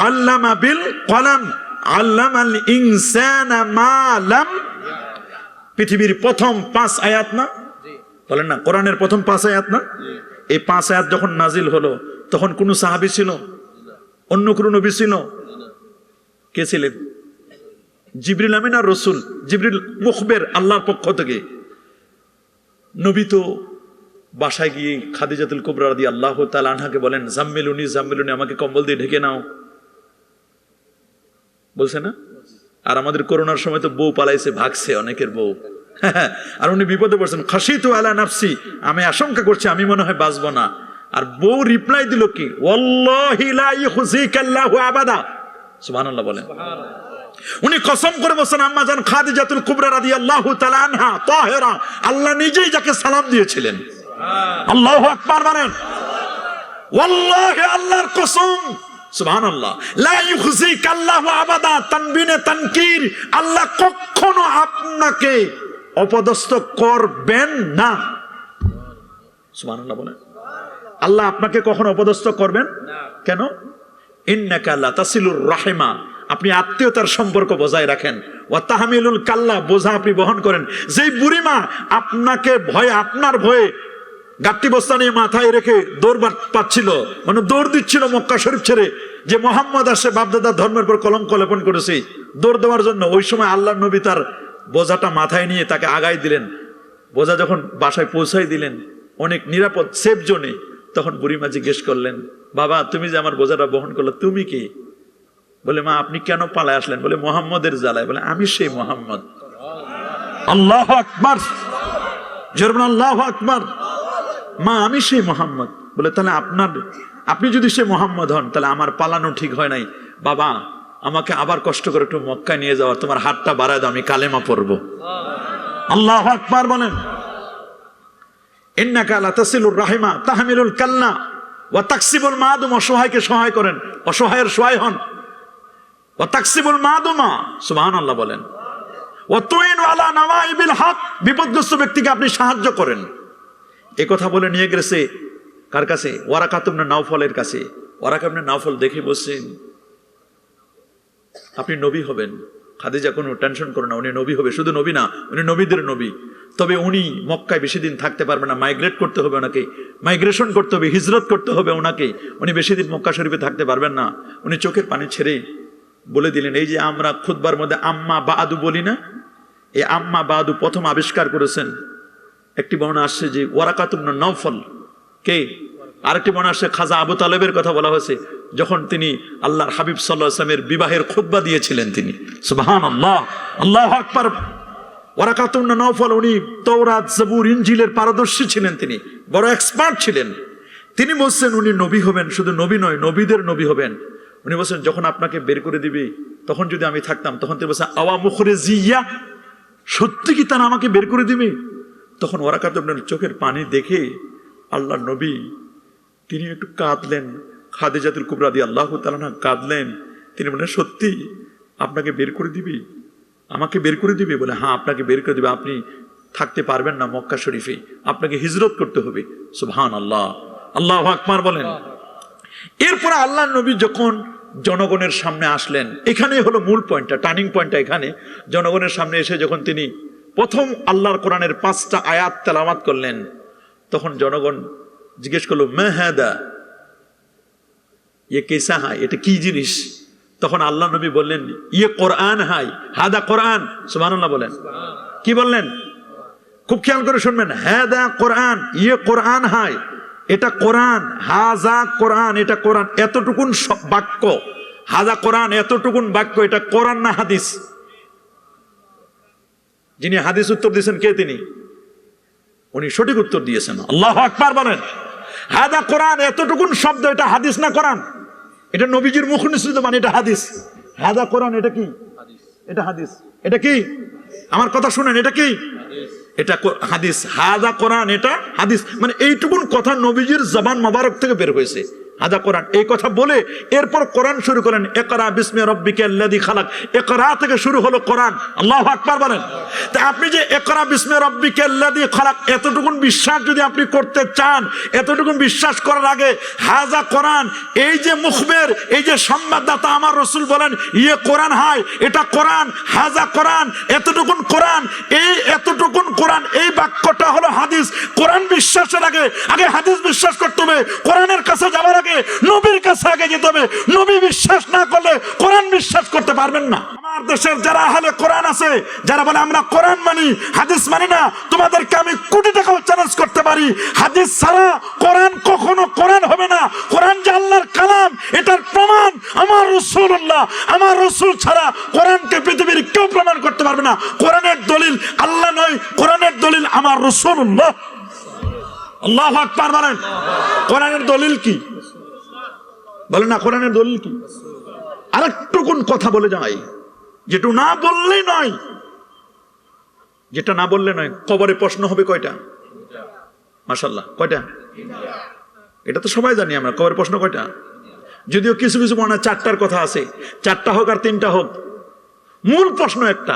আল্লামা বিল কলম, আল্লামাল ইনসানা মা লাম। পৃথিবীর প্রথম 5 আয়াত না? বলেন না, কোরআনের প্রথম 5 আয়াত না? এই 5 আয়াত যখন নাজিল হলো, তখন কোন সাহাবী ছিল? অন্য কোন নবী ছিল? কে ছিলেন? জিবরিল আমিন আর রাসূল। জিবরিল মুখবের আল্লাহর পক্ষ থেকে। নবী তো বাসায় গিয়ে খাদিজাতুল কুবরা রাদিয়াল্লাহু তাআলা আনহাকে বলেন, জাম্মিলুনি জাম্মিলুনি, আমাকে কম্বল দিয়ে ঢেকে নাও, বলছে না? আর আমাদের করোনার সময় তো বউ পালাইছে, ভাগছে অনেকের বউ। আর উনি বিপদে পড়ছেন, খাশিতু আলা নাফসি, আমি আশঙ্কা করছি আমি মনে হয় বাঁচবো না। আর বউ রিপ্লাই দিল কি? ওয়াল্লাহি লা ইউখজিকাল্লাহু আবাদা। সুবহানাল্লাহ বলেন। উনি কসম করে বলছেন, আম্মা জান খাদিজাতুল কুবরা রাদিয়াল্লাহু তাআলা আনহা তাহেরা, আল্লাহ নিজেই যাকে সালাম দিয়েছিলেন। আল্লাহু আকবার বলেন। ওয়াল্লাহি, আল্লাহর কসম। সুবহানাল্লাহ, লা ইউখজিকাল্লাহু আবাদা, তানবিনে তানকির, আল্লাহ কখনো আপনাকে অপদস্থ করবেন না। সুবহানাল্লাহ বলেন। আল্লাহ আপনাকে কখনো অপদস্থ করবেন না। কেন? ইন্নাকা লা তাসিলুর রাহিমা, আপনি আত্মীয়তার সম্পর্ক বজায় রাখেন। ওয়া তাহমিলুল কাল্লা, বোঝা আপনি বহন করেন। যেই বুড়িমা আপনাকে ভয়ে, আপনার ভয়ে গাট্টি বস্তা নিয়ে মাথায় রেখে দৌড় পাচ্ছিল, মানে দৌড় দিচ্ছিল মক্কা শরীফ ছেড়ে, যে মোহাম্মদ আসে বাপদাদার ধর্মের পর কলঙ্ক লেপন করেছে, দৌড় দেওয়ার জন্য, ওই সময় আল্লাহর নবী তার বোঝাটা মাথায় নিয়ে তাকে আগাই দিলেন। বোঝা যখন বাসায় পৌঁছাই দিলেন অনেক নিরাপদ সেফ জোনে, তখন বুড়িমা জিজ্ঞেস করলেন, বাবা তুমি যে আমার বোঝাটা বহন করলো তুমি কি? বলে, মা আপনি কেন পালায় আসলেন? বলে, মোহাম্মদের জ্বালায়। বলে, আমি সেই মোহাম্মদ। আল্লাহু আকবার, জোরে আল্লাহু আকবার। মা আমি সেই মোহাম্মদ। বলে, তাহলে আপনি যদি সে মোহাম্মদ হন তাহলে আমার পালানো ঠিক হয় নাই। বাবা আমাকে আবার কষ্ট করে একটু মক্কায় নিয়ে যাওয়ার, তোমার হাতটা বাড়ায় দাও, আমি কালেমা পড়বো। আল্লাহু আকবার বলেন। ইন্নাকা লাতাসিলুর রাহিমা তাহমিলুল কাল্লা ওয়া তাকসিবুল মাদুম, অসহায়কে সহায় করেন, অসহায়ের সহায় হন। ওয়া তাকসিবুল মাদুমা, সুবহানাল্লাহ বলেন। ওয়া তুইনু আলা নাওয়াইবিল হক, বিপদগ্রস্ত ব্যক্তিকে আপনি সাহায্য করেন। এই কথা বলে নিয়ে গেছে কার কাছে? ওয়ারাকা ইবনে নাওফলের কাছে। ওয়ারাকা ইবনে নাওফল দেখে বলছেন, আপনি নবী হবেন। খাদিজা কোনো টেনশন করো না, উনি নবী হবে। শুধু নবী না, উনি নবীদের নবী। তবে উনি মক্কায় বেশি দিন থাকতে পারবে না, মাইগ্রেট করতে হবে ওনাকে, মাইগ্রেশন করতে হবে, হিজরত করতে হবে ওনাকে। উনি বেশি দিন মক্কা শরীফে থাকতে পারবেন না। উনি চোখের পানি ছেড়ে বলে দিলেন, এই যে আমরা খুতবার মধ্যে আম্মা বাদু বলি না, এই আম্মা বাদু প্রথম আবিষ্কার করেছেন। একটি বর্ণনা আসছে যে ওয়ারাকা ইবনে নাওফল কে, আরেকটি বর্ণনা আসছে খাজা আবু তালেবের কথা বলা হয়েছে, যখন তিনি আল্লাহর হাবিব সাল্লাল্লাহু আলাইহি ওয়াসাল্লামের বিবাহের খুতবা দিয়েছিলেন তিনি। সুবহানাল্লাহ, আল্লাহু আকবার। ওয়ারাকা ইবনে নাওফল উনি তাওরাত জাবুর ইনজিলের পারদর্শী ছিলেন, তিনি বড় এক্সপার্ট ছিলেন। তিনি বলছেন উনি নবী হবেন, শুধু নবী নয় নবীদের নবী হবেন। উনি বলছেন যখন আপনাকে বের করে দিবে তখন যদি আমি থাকতাম, তখন তিনি বলছেন আওয়া মুখরিজিয়া, সত্যি কি তারা আমাকে বের করে দিবে? তখন ওয়ারাকা ইবনে চোখের পানি দেখে আল্লাহর নবী তিনি একটু কাঁদলেন। খাদিজাতুল কুবরা রাদিয়াল্লাহু তাআলা আনহা কাঁদলেন। তিনি বলেন, সত্যি আপনাকে বের করে দিবি, আমাকে বের করে দিবে? বলে, হ্যাঁ আপনাকে বের করে দিবে, আপনি থাকতে পারবেন না মক্কা শরীফে, আপনাকে হিজরত করতে হবে। সুবহানাল্লাহ, আল্লাহু আকবার বলেন। এরপরে আল্লাহর নবী যখন জনগণের সামনে আসলেন, এখানে হলো মূল পয়েন্টটা, টার্নিং পয়েন্টটা এখানে। জনগণের সামনে এসে যখন তিনি প্রথম আল্লাহর কোরআনের 5টা আয়াত তেলাওয়াত করলেন, তখন জনগণ জিজ্ঞেস করলো, মা হাদা, ইয়ে কেসা হায়, এটা কি জিনিস? তখন আল্লাহ নবী বললেন, ইয়ে কোরআন হাই, হাদা কোরআন। সুবহানাল্লাহ বলেন। কি বললেন? খুব খেয়াল করে শুনবেন। হাদা কোরআন, ইয়ে কোরআন হাই, এটা কোরআন। হাজা কোরআন, এটা কোরআন। এতটুকুন বাক্য, হাজা কোরআন, এতটুকুন বাক্য, এটা কোরআন না হাদিস? যিনি হাদিস উত্তর দিয়েছেন কে? তিনি, উনি সঠিক উত্তর দিয়েছেন। আল্লাহু আকবার বলেন। হাদা কোরআন, এতটুকুন শব্দ, এটা হাদিস না কোরআন? এটা নবীজির মুখ নিঃসৃত মানে, এটা হাদিস। হাদা কোরআন, এটা কি? এটা হাদিস। এটা কি? আমার কথা শুনেন, এটা কি? এটা হাদিস। হাদা কোরআন, এটা হাদিস। মানে এইটুকুন কথা নবীজির জবান মোবারক থেকে বের হয়েছে, হাদা কোরআন। এই কথা বলে এরপর কোরআন শুরু করেন, ইকরা বিসমি রাব্বিকাল্লাযী খালাক। ইকরা থেকে শুরু হলো কোরআন। আল্লাহু আকবার বলেন। তা আপনি যে ইকরা বিসমি রাব্বিকাল্লাযী খালাক, এতটুকুন বিশ্বাস যদি আপনি করতে চান, এতটুকুন বিশ্বাস করার আগে হাজা কোরআন, এই যে মুখবের, এই যে সংবাদদাতা আমার রাসূল বলেন ইয়ে কোরআন হয়, এটা কোরআন, হাজা কোরআন, এতটুকুন কোরআন, এই এতটুকুন কোরআন, এই বাক্যটা হলো হাদিস। কোরআন বিশ্বাসের আগে আগে হাদিস বিশ্বাস করতে হবে। কোরআনের কাছে যাওয়ার আগে নবীর কাছে আগে যেতে হবে। নবী বিশ্বাস না করলে কোরআন বিশ্বাস করতে পারবেন না। আমার দেশের যারা আহলে কোরআন আছে, যারা বলে আমরা কোরআন মানি, হাদিস মানি না, তোমাদেরকে আমি কোটি টাকাও চ্যালেঞ্জ করতে পারি, হাদিস ছাড়া কোরআন কখনো কোরআন হবে না। কোরআন যে আল্লাহর কালাম, এটার প্রমাণ আমার রাসূলুল্লাহ। আমার রাসূল ছাড়া কোরআনকে পৃথিবীর কেউ প্রমাণ করতে পারবে না। কোরআনের দলিল আল্লাহ নয়, কোরআনের দলিল আমার রাসূলুল্লাহ। আল্লাহু আকবার বলেন। কোরআনের দলিল কি বলেন না? কোরআনের দলিল কি? আরেকটুকুন কথা বলে যাই, যেটা না বললেই নয়, যেটা না বললে নয়। কবরে প্রশ্ন হবে কয়টা? মাশাআল্লাহ, কয়টা? এটা তো সবাই জানি আমরা, কবরে প্রশ্ন কয়টা? যদিও কিছু কিছু মনে হয় 4টার কথা আছে। 4টা হোক আর 3টা হোক, মূল প্রশ্ন একটা।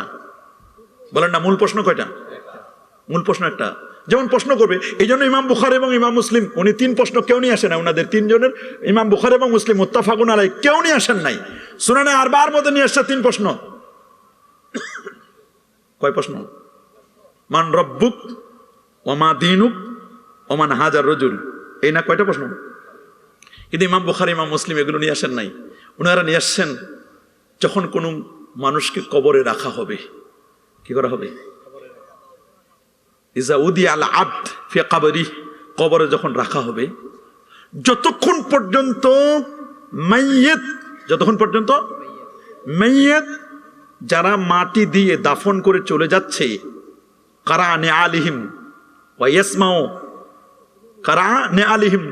বলেন না, মূল প্রশ্ন কয়টা? মূল প্রশ্ন একটা। যেমন প্রশ্ন করবে, এই জন্য ইমাম বুখারী এবং ইমাম মুসলিম উনি 3 প্রশ্ন কেউ নিয়ে আসেন না। ওনাদের 3 জনের, ইমাম বুখারী এবং মুসলিম মুত্তাফাকুন আলাইহি, কেউ নিয়ে আসেন নাই। সুনানে আরবার মধ্যে নিয়ে আসছে 3 প্রশ্ন। কয় প্রশ্ন? মান রব্বুক ওয়া মা দীনুক ওয়া মান হাজার রাজুল, এই না কয়টা প্রশ্ন? কিন্তু ইমাম বুখারী ইমাম মুসলিম এগুলো নিয়ে আসেন নাই। ওনারা নিয়ে আসছেন যখন কোনো মানুষকে কবরে রাখা হবে, কি করা হবে? ইজা উদিয়া আল আবদ ফি কবরি, কবরে যখন রাখা হবে, যতক্ষণ পর্যন্ত মাইয়িত, যতক্ষণ পর্যন্ত মাইয়িত যারা মাটি দিয়ে দাফন করে চলে যাচ্ছে, কারা নে আলিহিম ওয়া ইয়াসমাউ, কারা নে আলিহিম,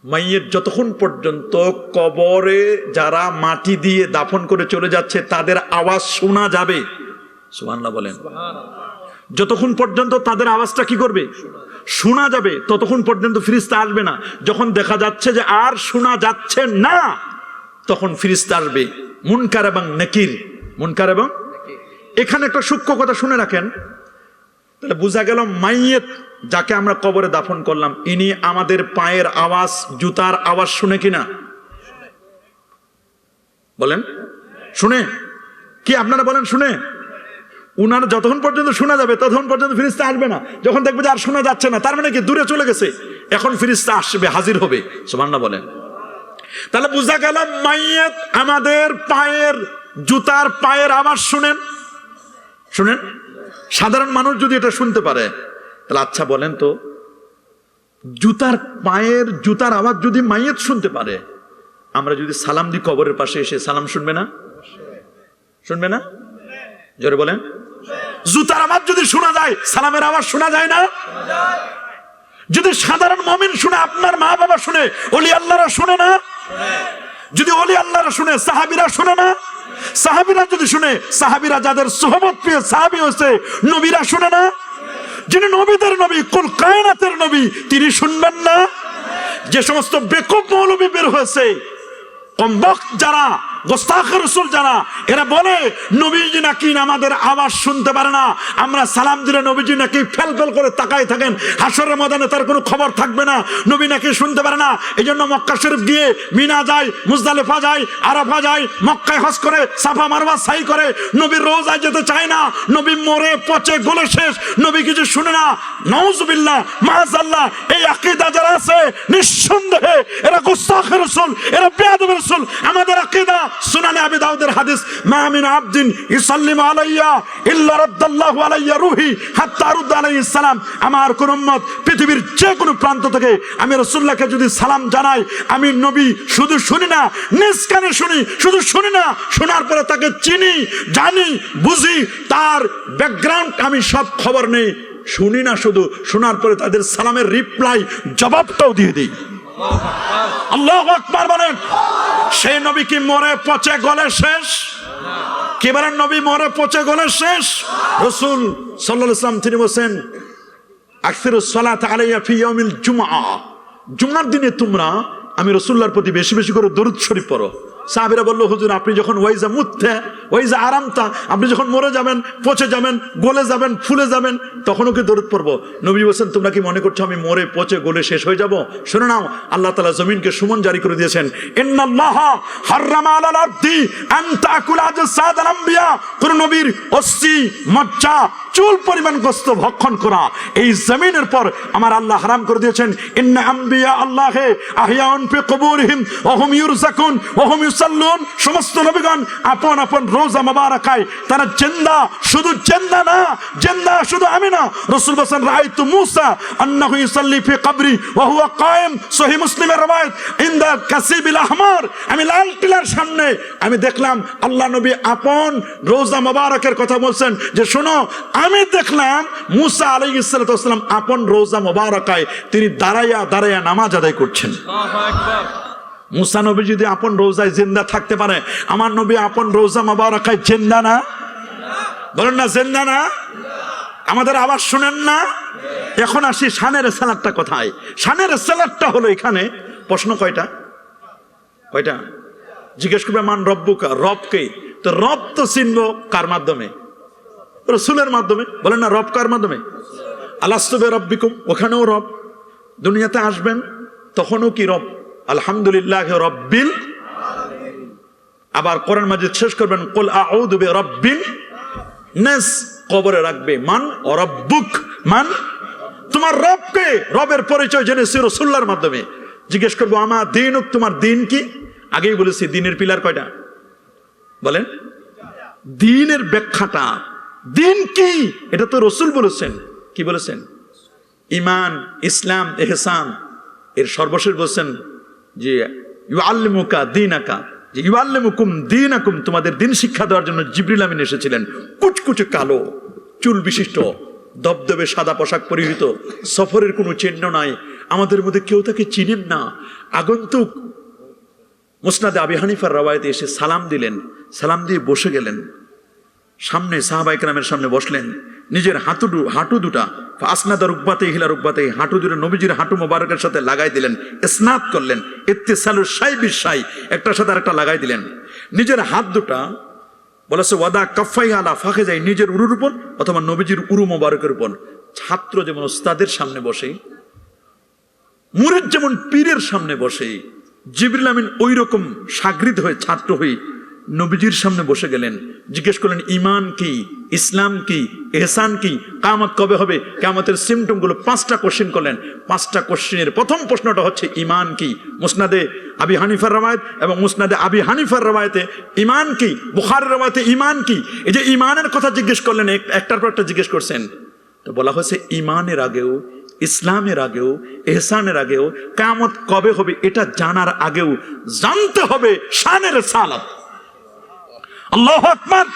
মাইয়িত যতক্ষণ পর্যন্ত কবরে যারা মাটি দিয়ে দাফন করে চলে যাচ্ছে তাদের আওয়াজ শোনা যাবে, সুবহানাল্লাহ বলেন, যতক্ষণ পর্যন্ত তাদের আওয়াজটা কি করবে, শোনা যাবে, ততক্ষণ পর্যন্ত ফেরেশতা আসবে না। যখন দেখা যাচ্ছে যে আর শোনা যাচ্ছে না, তখন ফেরেশতা আসবে, মুনকার এবং নাকির, মুনকার এবং, এখানে একটা সূক্ষ্ম কথা শুনে রাখেন, তাহলে বোঝা গেল মাইয়িত যাকে আমরা কবরে দাফন করলাম, ইনি আমাদের পায়ের আওয়াজ, জুতার আওয়াজ শুনে কিনা, বলেন শুনে কি, আপনারা বলেন শুনে? উনার যতক্ষণ পর্যন্ত শোনা যাবে ততক্ষণ পর্যন্ত ফেরেশতা আসবে না। যখন দেখবে যে আর শোনা যাচ্ছে না, তার মানে কি দূরে চলে গেছে, এখন ফেরেশতা আসবে, হাজির হবে, সুবহানাল্লাহ বলেন। তাহলে বোঝা গেল মাইয়িত আমাদের পায়ের, জুতার পায়ের আওয়াজ শুনেন, শুনেন। সাধারণ মানুষ যদি এটা শুনতে পারে, তাহলে আচ্ছা বলেন তো, জুতার পায়ের জুতার আওয়াজ যদি মাইয়িত শুনতে পারে, আমরা যদি সালাম দিই কবরের পাশে এসে, সালাম শুনবে না? শুনবে না? জোরে বলেন। জুতার আওয়াজ যদি শোনা যায়, সালামের আওয়াজ শোনা যায় না? যদি সাধারণ মুমিন শুনে, আপনার মা বাবা শুনে, ওলি আল্লাহরা শুনে না? যদি ওলি আল্লাহরা শুনে, সাহাবীরা শুনে না? সাহাবীরা যদি শুনে, সাহাবীরা যাদের সুহবত পেয়ে সাহাবী হয়েছে, নবীরা শুনে না? যিনি নবীদের নবী, কুল কায়নাতের নবী, তিনি শুনবেন না? যে সমস্ত বেকুব মৌলবী বের হয়েছে, কমবক্ত যারা, গোস্তাখে রাসূল যারা, এরা বলে নবীজি নাকি আমাদের আওয়াজ শুনতে পারে না, আমরা সালাম দিলে নবীজি নাকি ফেল ফেল করে তাকায় থাকেন, হাসরের ময়দানে তার কোনো খবর থাকবে না, নবী নাকি শুনতে পারে না। এই জন্য মক্কা শরীফ গিয়ে মিনা যায়, মুজদালিফা যায়, আরাফা যায়, মক্কায় হজ করে, সাফা মারওয়া সাই করে, নবীর রওজায় যেতে চায় না, নবী মরে পচে গলে শেষ, নবী কিছু শুনে না। নাউজুবিল্লাহ, মাআযাল্লাহ, এই আকীদা যারা আছে, নিঃসন্দেহে এরা গোস্তাখে রাসূল, এরা বেয়াদব রাসূল। আমাদের আকীদা সুনানে আবি দাউদের হাদিস, মা মিন আবদিন ইসাল্লিমু আলাইয়া ইল্লা রাদ্দাল্লাহু আলাইয়া রূহি হাত্তা আরুদ্দা আলাইহিস সালাম। আমার কোন উম্মত পৃথিবীর যে কোনো প্রান্ত থেকে আমি রাসূলুল্লাহকে যদি সালাম জানাই, আমি নবী শুধু শুনি না, নিজ কানে শুনি, শুধু শুনি না, শোনার পরে তাকে চিনি, জানি, বুঝি, তার ব্যাকগ্রাউন্ড আমি সব খবর নেই, শুনি না শুধু, শোনার পরে তাদের সালামের রিপ্লাই, জবাবটাও দিয়ে দিই। আল্লাহু আকবার বলেন। সেই নবী কি মরে পচে গলে শেষ? কি বলেন, নবী মরে পচে গলে শেষ? রাসূল সাল্লাল্লাহু আলাইহি ওয়াসাল্লাম তিনি বলেন, আকসিরুস সালাত আলাইয়া ফি ইয়াউমিল জুমআ, জুমার দিনে তোমরা আমি রাসূলুল্লাহর প্রতি বেশি বেশি করে দরুদ শরীফ পড়ো। সাহাবীরা বলল, হুজুর আপনি যখন ওয়াইজা মুত্তা ওয়াইজা আরামতা, আপনি যখন মরে যাবেন, পচে যাবেন, গলে যাবেন, ফুলে যাবেন, তখনও কি দরুদ পড়বো? নবী বলেন, তোমরা কি মনে করছো আমি মরে পচে গলে শেষ হয়ে যাব? শুনে নাও, আল্লাহ তাআলা জমিনকে সুমন জারি করে দিয়েছেন, ইন্নাল্লাহা হাররামা আলাল আরদি আন তাকুলা আজসাদাল আমবিয়া, কোন নবীর অস্থি, মজ্জা, চুল পরিমাণ গোশত ভক্ষণ করা এই জমিনের পর আমার আল্লাহ হারাম করে দিয়েছেন। ইন্না আম্বিয়া আল্লাহে আহিয়াউন ফি কুবুরিহিম ওয়া হুম ইউরযাকুন ওয়া হুম ইউসাল্লুন, সমস্ত নবীগণ আপন আপন রোজা মুবারাকায় তারা জিন্দা, শুধু জিন্দা না, জিন্দা শুধু আমি না, রাসূল বলেন রাআইতু মূসা আন্নাহু ইউসাল্লি ফি কবরি ওয়া হুয়া কায়েম, সহিহ মুসলিমের রওয়ায়াত, ইনদা কাসিবিল আহমার, আমি লাল টিলার সামনে আমি দেখলাম আল্লাহ নবী আপন রোজা মুবারাকের কথা বলছেন, যে শোনো আমি দেখলাম মূসা আলাইহিস সালাতু ওয়াস সালাম আপন রোজা মুবারাকায় তিনি দাঁড়ায়া দাঁড়ায়া নামাজ আদায় করছেন। আল্লাহু আকবার। মূসা নবী যদি আপন রোজায় জিন্দা থাকতে পারে, আমার নবী আপন রোজা মুবারাকায় জিন্দা না? বলেন না জিন্দা না? আমাদের আওয়াজ শুনেন না? এখন আসি শানের সালাতটা কোথায়? শানের সালাতটা হলো এখানে। প্রশ্ন কয়টা? কয়টা? জিজ্ঞেস করবে মান রব্বুকা, রবকে। তো রব তো চিনবো কার মাধ্যমে? রাসূলের মাধ্যমে। বলেন না রব কার মাধ্যমে? আলাস্তু বিরাব্বিকুম, ওখানেও রব। দুনিয়াতে আসবেন তখনও কি রব? আলহামদুলিল্লাহ রব্বিল আলামিন। আবার কোরআন মাজিদ শেষ করবেন কুল আউযু বিরাব্বিন নাস, কবরে রাখবে মান রব্বুক, মান তোমার রবকে। রবের পরিচয় জেনেছি রাসূলুল্লাহর মাধ্যমে। জিজ্ঞেস করবো আমার দিনুক, তোমার দিন কি? আগেই বলেছি দিনের পিলার কয়টা? বলেন। দিনের ব্যাখ্যাটা, দিন কি এটা তো রাসূল বলেছেন। কি বলেছেন? ইমান, ইসলাম, ইহসান। এর সর্বশেষ বলছেন যে ইউআল্লিমুকা দীনাকা, যে ইউআল্লিমুকুম দীনাকুম, তোমাদের দিন শিক্ষা দেওয়ার জন্য জিবরিল আমিন এসেছিলেন। কুচকুচে কালো চুল বিশিষ্ট, দবদবে সাদা পোশাক পরিহিত, সফরের কোনো চিহ্ন নাই, আমাদের মধ্যে কেউ তাকে চিনেন না, আগন্তুক। মুসনাদে আবি হানিফার রাওয়ায়াতে এসে সালাম দিলেন, সালাম দিয়ে বসে গেলেন, সামনে সাহাবায়ে কেরামের সামনে বসলেন, নিজের হাঁটু দুটা আসনাদা রুকবাতে হিলা রুকবাতে, হাঁটু দুটো নবীজির হাঁটু মোবারকের সাথে লাগাই দিলেন, ইসনাদ করলেন, ইত্তিসালুস শাই বিশাই, একটার সাথে আরেকটা লাগাই দিলেন। নিজের হাত দুটা বলেছে ওয়াদা কাফাই আলা ফাঁকে যায়, নিজের উরুর উপর অথবা নবীজির উরু মোবারকের উপর। ছাত্র যেমন ওস্তাদের সামনে বসে, মুরিদ যেমন পীরের সামনে বসে, জিবরিল আমিন ওই রকম সাগরিদ হয়ে, ছাত্র হয়ে নবীজির সামনে বসে গেলেন। জিজ্ঞেস করলেন ইমান কি, ইসলাম কি, এহসান কি, কিয়ামত কবে হবে, কিয়ামতের সিমটম গুলো 5টা কোশ্চেন করলেন। 5টা কোশ্চেনের প্রথম প্রশ্নটা হচ্ছে ইমান কি। মুসনাদে আবি হানিফার রাওয়ায়াত এবং মুসনাদে আবি হানিফার রাওয়ায়াতে ইমান কি, বুখারীর রাওয়ায়াতে ইমান কি। এই যে ইমানের কথা জিজ্ঞেস করলেন, একটার পর একটা জিজ্ঞেস করছেন, তো বলা হয়েছে ইমানের আগেও, ইসলামের আগেও, এহসানের আগেও, কিয়ামত কবে হবে এটা জানার আগেও জানতে হবে শানের সালাত। আল্লাহু আকবার।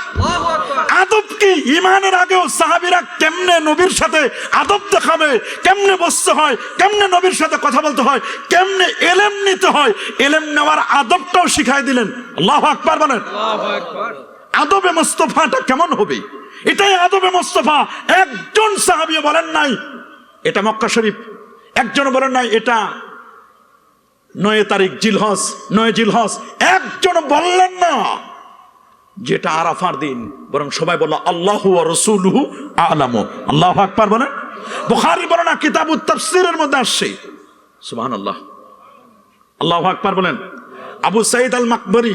আদব কি? ইমানের আগেও সাহাবীরা কেমনে নবীর সাথে আদব দেখাবে, কেমনে বসতে হয়, কেমনে নবীর সাথে কথা বলতে হয়, কেমনে ইলম নিতে হয়, ইলম নেওয়ার আদবটাও শিখাই দিলেন। আল্লাহু আকবার বলেন। আদবে মুস্তাফাটা কেমন হবে, এটাই আদবে মুস্তাফা। একজন সাহাবী বলেন নাই এটা মক্কা শরীফ, একজন বলেন নাই এটা 9 তারিখ জিলহজ, 9 জিলহজ, একজন বললেন না যেটা আরাফার দিন, বরং সবাই বলল আল্লাহু ওয়া রাসূলুহু আ'লামু। আল্লাহু আকবার বলেন। বুখারী বলেন কিতাবুত তাফসীরের মধ্যে আসছে। সুবহানাল্লাহ, আল্লাহু আকবার বলেন। আবু সাঈদ আল মাকবরী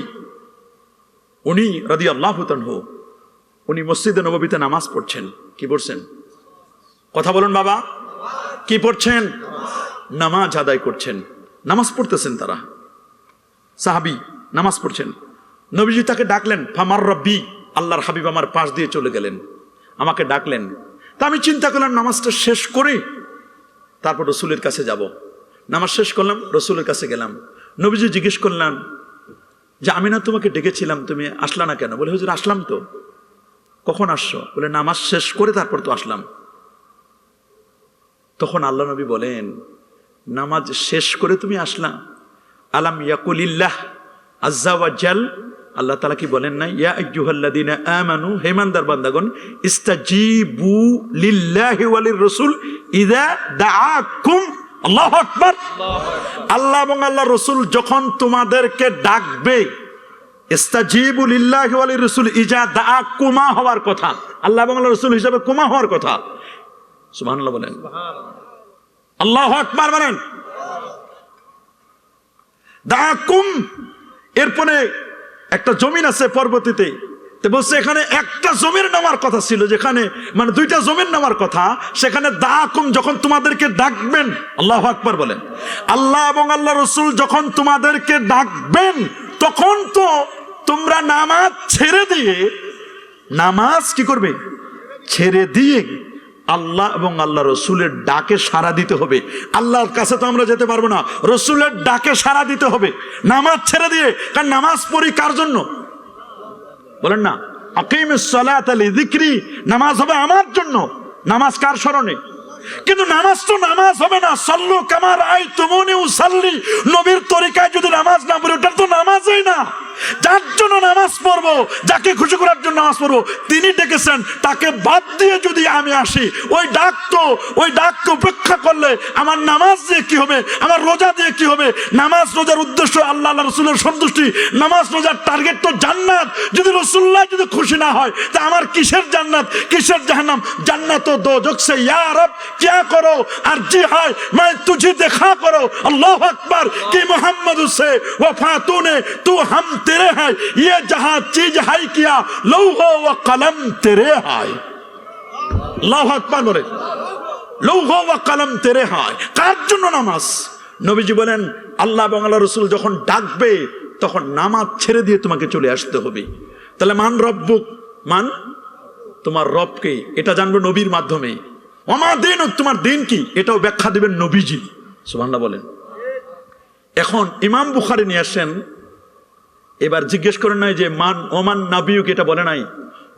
উনি রাদিয়াল্লাহু তাআলা, উনি মসজিদে নববীতে নামাজ পড়ছেন। কি পড়ছেন? কথা বলুন বাবা, কি পড়ছেন? নামাজ আদায় করছেন, নামাজ পড়তেছেন তারা, সাহাবী নামাজ পড়ছেন। নবীজি তাকে ডাকলেন, ফামার রব্বি, আল্লাহর হাবিব আমার পাশ দিয়ে চলে গেলেন, আমাকে ডাকলেন। তা আমি চিন্তা করলাম নামাজটা শেষ করে তারপর রসুলের কাছে যাব। নামাজ শেষ করলাম, রসুলের কাছে গেলাম। নবীজি জিজ্ঞেস করলাম যে আমি না তোমাকে ডেকেছিলাম, তুমি আসলা না কেন? বলে হুজুর আসলাম তো। কখন আসছো? বলে নামাজ শেষ করে তারপর তো আসলাম। তখন আল্লাহ নবী বলেন নামাজ শেষ করে তুমি আসলা? আলাম ইয়াকুলিল্লাহ আজ্জা ওয়া জাল, আল্লাহ তাআলা কি বলেন না ইয়া আইয়ুহাল্লাযীনা আমানু, হে ইমানদার বান্দাগণ, ইস্তাজিবু লিল্লাহি ওয়া লির রাসূল ইযা দাআকুম। আল্লাহু আকবার। আল্লাহ এবং আল্লাহর রাসূল যখন তোমাদেরকে ডাকবে, ইস্তাজিবু লিল্লাহি ওয়া লির রাসূল ইযা দাআকুমা হওয়ার কথা, আল্লাহ এবং আল্লাহর রাসূল হিসাবে কুমা হওয়ার কথা। সুবহানাল্লাহ বলেন, আল্লাহু আকবার বলেন। দাআকুম, এরপরে একটা জমিন আছে পরবর্তীতে, তো বলছে এখানে একটা জমির নেওয়ার কথা ছিল, যেখানে মানে 2টা জমির নেওয়ার কথা, সেখানে দাআকুম যখন তোমাদেরকে ডাকবেন। আল্লাহু আকবার বলেন। আল্লাহ এবং আল্লাহ রাসূল যখন তোমাদেরকে ডাকবেন তখন তো তোমরা নামাজ ছেড়ে দিয়ে, নামাজ কি করবে? ছেড়ে দিয়ে আল্লাহ এবং আল্লাহ রসুলের ডাকে সাড়া দিতে হবে। আল্লাহর কাছে তো আমরা যেতে পারবো না, রসুলের ডাকে সাড়া দিতে হবে নামাজ ছেড়ে দিয়ে। কারণ নামাজ পড়ি কার জন্য? বলেন না, আকিমিস সালাতা লিযিকরি, নামাজ হবে আমার জন্য। নামাজ কার স্মরণে? কিন্তু নামাজ তো নামাজ হবে না। সাল্লু কামা রাআইতুমুনি উসাল্লি, নবীর তরিকায় যদি নামাজ না পড়ি ওটা তো নামাজই না। যার জন্য নামাজ পড়বো, যাকে খুশি করার জন্য নামাজ পড়বো, তিনি ডেকেছেন, তাকে বাদ দিয়ে যদি আমি আসি, ওই ডাককে উপেক্ষা করলে আমার নামাজ দিয়ে কি হবে, আমার রোজা দিয়ে কি হবে? নামাজ রোজার উদ্দেশ্য আল্লাহ আল্লাহ রসুলের সন্তুষ্টি, নামাজ রোজার টার্গেট তো জান্নাত। যদি রসুল্লাহ যদি খুশি না হয় তা আমার কিসের জান্নাত, কিসের জাহান্নাম? জান্নাত ও দোজখ সে ইয়া রব क्या करो, अर्जी है मैं तुझे देखा करो। अल्लाह अकबर कि मोहम्मद से वफा तूने, तू हम तेरे हैं, ये जहां चीज है किया लौह व कलम तेरे है। अल्लाह अकबर बोले लौह व कलम तेरे है। কার জন্য নামাজ? নবীজি বলেন আল্লাহ এবং আল্লাহ রাসূল যখন ডাকবে তখন নামাজ ছেড়ে দিয়ে তোমাকে চলে আসতে হবে। তাহলে মান রব্বুক, মান তোমার রবকে, এটা জানবো নবীর মাধ্যমে। ওমা দিন, তোমার দিন কি, এটাও ব্যাখ্যা দিবেন নবীজি। সুবহানাল্লাহ বলেন। এখন ইমাম বুখারী নিয়ে আসেন, এবার জিজ্ঞেস করেন নাই যে মান ওমান নাবিয়ুক, এটা বলে নাই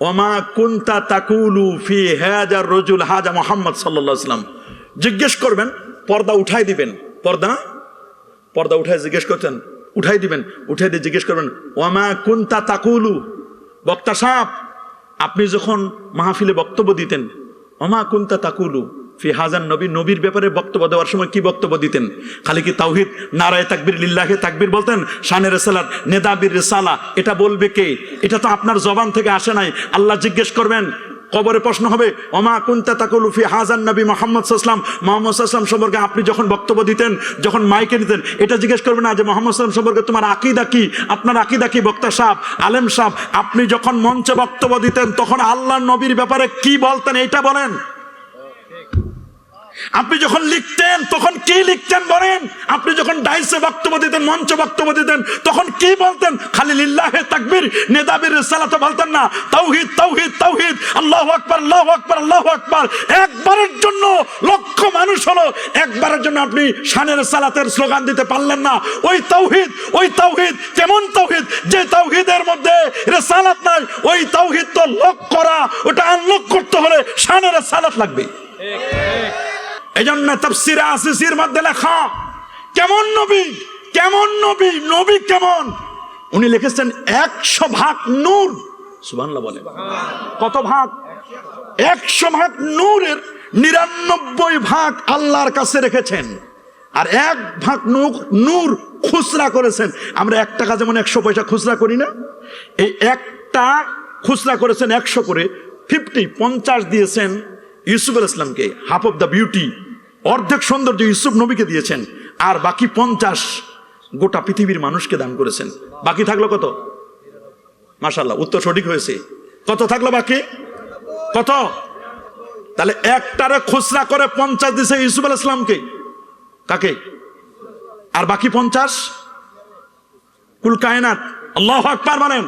ওমা কুনতা তাকুলু ফি হাজার রজুল হাজা মুহাম্মদ সাল্লাল্লাহু আলাইহি ওয়াসাল্লাম। জিজ্ঞেস করবেন, পর্দা উঠাই দিবেন, পর্দা উঠাই জিজ্ঞেস করতেন, উঠাই দিবেন, উঠাই দিয়ে জিজ্ঞেস করবেন ওমা কুনতা তাকুলু, বক্তা সাহেব আপনি যখন মাহফিলে বক্তব্য দিতেন, ওমা কুনতা তাকুলু ফি হাজার নবী, নবীর ব্যাপারে বক্তব্য দেওয়ার সময় কি বক্তব্য দিতেন? খালি কি তাওহীদ, নারায়ে তাকবীর, লিল্লাহি তাকবীর বলতেন? শানে রিসালাত, নেদাবির রিসালা, এটা বলবে কে? এটা তো আপনার জবান থেকে আসে নাই। আল্লাহ জিজ্ঞেস করবেন, কবরে প্রশ্ন হবে ওমা কুনতা তাকুলু ফি হাজার নবী মুহাম্মদ সাল্লাল্লাহু আলাইহি ওয়াসাল্লাম, মুহাম্মদ সাল্লাল্লাহু আলাইহি ওয়াসাল্লাম সম্পর্কে আপনি যখন বক্তব্য দিতেন, যখন মাইকে নিতেন, এটা জিজ্ঞেস করবেন না যে মুহাম্মদ সাল্লাল্লাহু আলাইহি ওয়াসাল্লাম সম্পর্কে তোমার আকীদা কি, আপনার আকীদা কি? বক্তা সাহেব, আলেম সাহেব, আপনি যখন মঞ্চে বক্তব্য দিতেন তখন আল্লাহর নবীর ব্যাপারে কি বলতেন এইটা বলেন। আপনি যখন লিখতেন তখন কি লিখতেন বলেন। আপনি যখন ডাইসে বক্তব্য দিতেন, মঞ্চে বক্তব্য দিতেন, তখন কি বলতেন? খালি লিল্লাহি তাকবীর, নেদাবির রিসালাত বলতেন না, তাওহীদ তাওহীদ তাওহীদ, আল্লাহু আকবার আল্লাহু আকবার আল্লাহু আকবার। একবারের জন্য লক্ষ মানুষ হলো, একবারের জন্য আপনি শানের রিসালাতের স্লোগান দিতে পারলেন না। ওই তাওহীদ কেমন তাওহীদ? যে তাওহীদের মধ্যে রিসালাত নাই, ওই তাওহীদ তো লক করা, ওটা আনলক করতে হলে শানের রিসালাত লাগবে। এজন্য তাফসীরে আসিসির মধ্যে লেখা কেমন নবী, কেমন নবী, নবী কেমন, উনি লিখেছেন 100 ভাগ নূর। সুবহানাল্লাহ বলেন। কত ভাগ? 100 ভাগ নূরের 99 ভাগ আল্লাহর কাছে রেখেছেন, আর 1 ভাগ নূর খুচরা করেছেন। আমরা 1 টাকা যেমন 100 পয়সা খুচরা করি না, এই একটা খুচরা করেছেন 100 করে, 50 দিয়েছেন ইউসুফ আলাইহিস সালামকে, হাফ অফ দ্য বিউটি, অর্ধেক সৌন্দর্য ইউসুফ নবীকে দিয়েছেন, আর বাকি 50 গোটা পৃথিবীর মানুষকে দান করেছেন। বাকি থাকলো কত? মাশাআল্লাহ, উত্তর সঠিক হয়েছে। কত থাকলো বাকি? কত? তাহলে একটারে খুচরা করে 50 দিয়েছে ইউসুফ আলাইহিস সালামকে, কাকে? আর বাকি 50 কুল কায়নাত, আল্লাহু আকবার বলেন,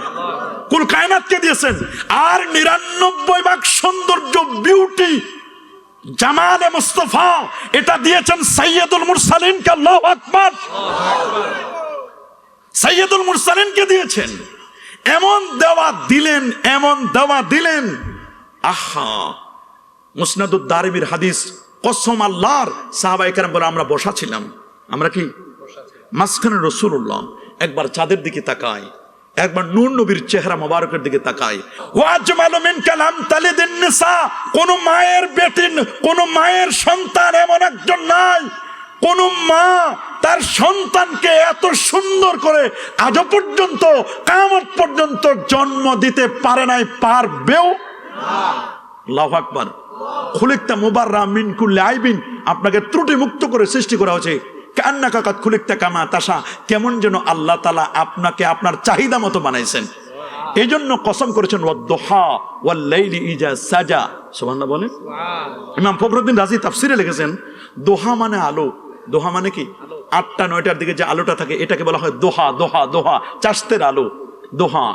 কুল কায়নাতকে দিয়েছেন। আর 99 ভাগ সৌন্দর্য, বিউটি, জামালে মুস্তাফা, এটা দিয়েছেন সাইয়্যিদুল মুরসালিনকে। আল্লাহু আকবার, সাইয়্যিদুল মুরসালিনকে দিয়েছেন। এমন দেওয়া দিলেন, এমন দেওয়া দিলেন। আহা, মুসনাদুদ দারিমির হাদিস, কসম আল্লাহর, সাহাবায়ে কেরাম বলে আমরা বসা ছিলাম, আমরা কি মাঝখানে রাসূলুল্লাহ একবার চাঁদের দিকে তাকায়, একবার নূর নবীর চেহারা মোবারকের দিকে তাকায়। ওয়াজমালু মিন কালাম তালিদিন নিসা, কোন মায়ের বেটি, কোন মায়ের সন্তান এমন একজন নাই, কোন মা তার সন্তানকে এত সুন্দর করে আজ পর্যন্ত কিয়ামত পর্যন্ত জন্ম দিতে পারে নাই, পারবেও না। আল্লাহু আকবার। খুলিকতা মুবাররা মিন কুল্লি আইবিন, আপনাকে ত্রুটি মুক্ত করে সৃষ্টি করা হয়েছে। কান্নাকা কাত খুলিকতা কামা তাশা, কেমন যেন আল্লাহ তাআলা আপনাকে আপনার চাহিদা মতো বানাইছেন। এই জন্য কসম করেছেন ওয়াদ-দুহা ওয়াল লাইলি ইজা সাজা। সুবহানাল্লাহ বলেন। ইমাম ফখরুদ্দিন রাজি তাফসিরে লিখেছেন, দোহা মানে আলো। দোহা মানে কি? 8টা 9টার দিকে যে আলোটা থাকে এটাকে বলা হয় দোহা। দোহা দোহা চাষতের আলো, দোহা।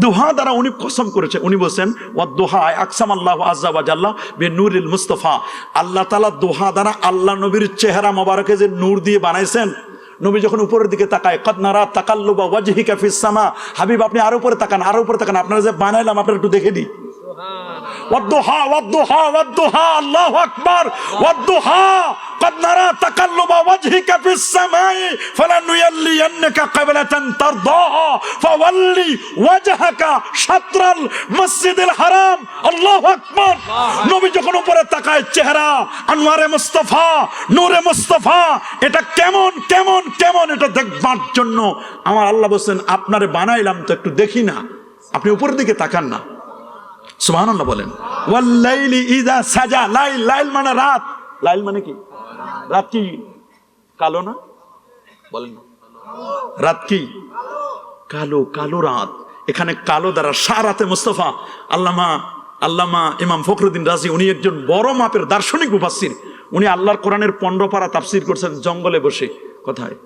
দোহা দ্বারা উনি কসম করেছেন, উনি বলছেন ওয়াদ-দুহা আকসাম আল্লাহু আযজা ওয়া জাল্লা বিনূরিল মুস্তাফা। আল্লাহ তাআলা দোহা দ্বারা আল্লাহ নবীর চেহারা মোবারকে যে নূর দিয়ে বানাইছেন, নবী যখন উপরের দিকে তাকায়, কদ নারা তাকাল্লুবা ওয়াজহিকা ফিস সামা, হাবিব আপনি আরো উপরে তাকান, আরো উপরে তাকান, আপনারা যে বানাইলাম আপনারা একটু দেখে দিই। ওয়াদ-দুহা ওয়াদ-দুহা ওয়াদ-দুহা, আল্লাহু আকবার। ওয়াদ-দুহা কদ নারা তাকাল্লুবা ওয়াজহিকা ফিস সামাই ফালানুয়াল্লিয়ান্নাকা কিবলাতান তারদাহা ফাওয়াল্লি ওয়াজহাকা শাতরাল মসজিদিল হারাম। আল্লাহু আকবার। নবী যখন উপরে তাকায়, চেহারা আনোয়ারে মুস্তাফা, নূরে মুস্তাফা, এটা কেমন কেমন কেমন, এটা দেখবার জন্য আমার আল্লাহ বলেন আপনারে বানাইলাম তো একটু দেখি না, আপনি উপরের দিকে তাকান না। সুবহানাল্লাহ বলেন। ওয়াল লাইলি ইযা সাজা, লাইল, লাইল মানে রাত। লাইল মানে কি? রাত কি কালো না? বলেন না, রাত কি কালো? কালো রাত। এখানে কালো দ্বারা সারাতে মুস্তাফা। আল্লামা ইমাম ফখরুদ্দিন রাজি, উনি একজন বড় মাপের দার্শনিক মুফাসসির। উনি আল্লাহর কোরআনের 15 পারা তাফসীর করছেন জঙ্গলে বসে। কোথায়?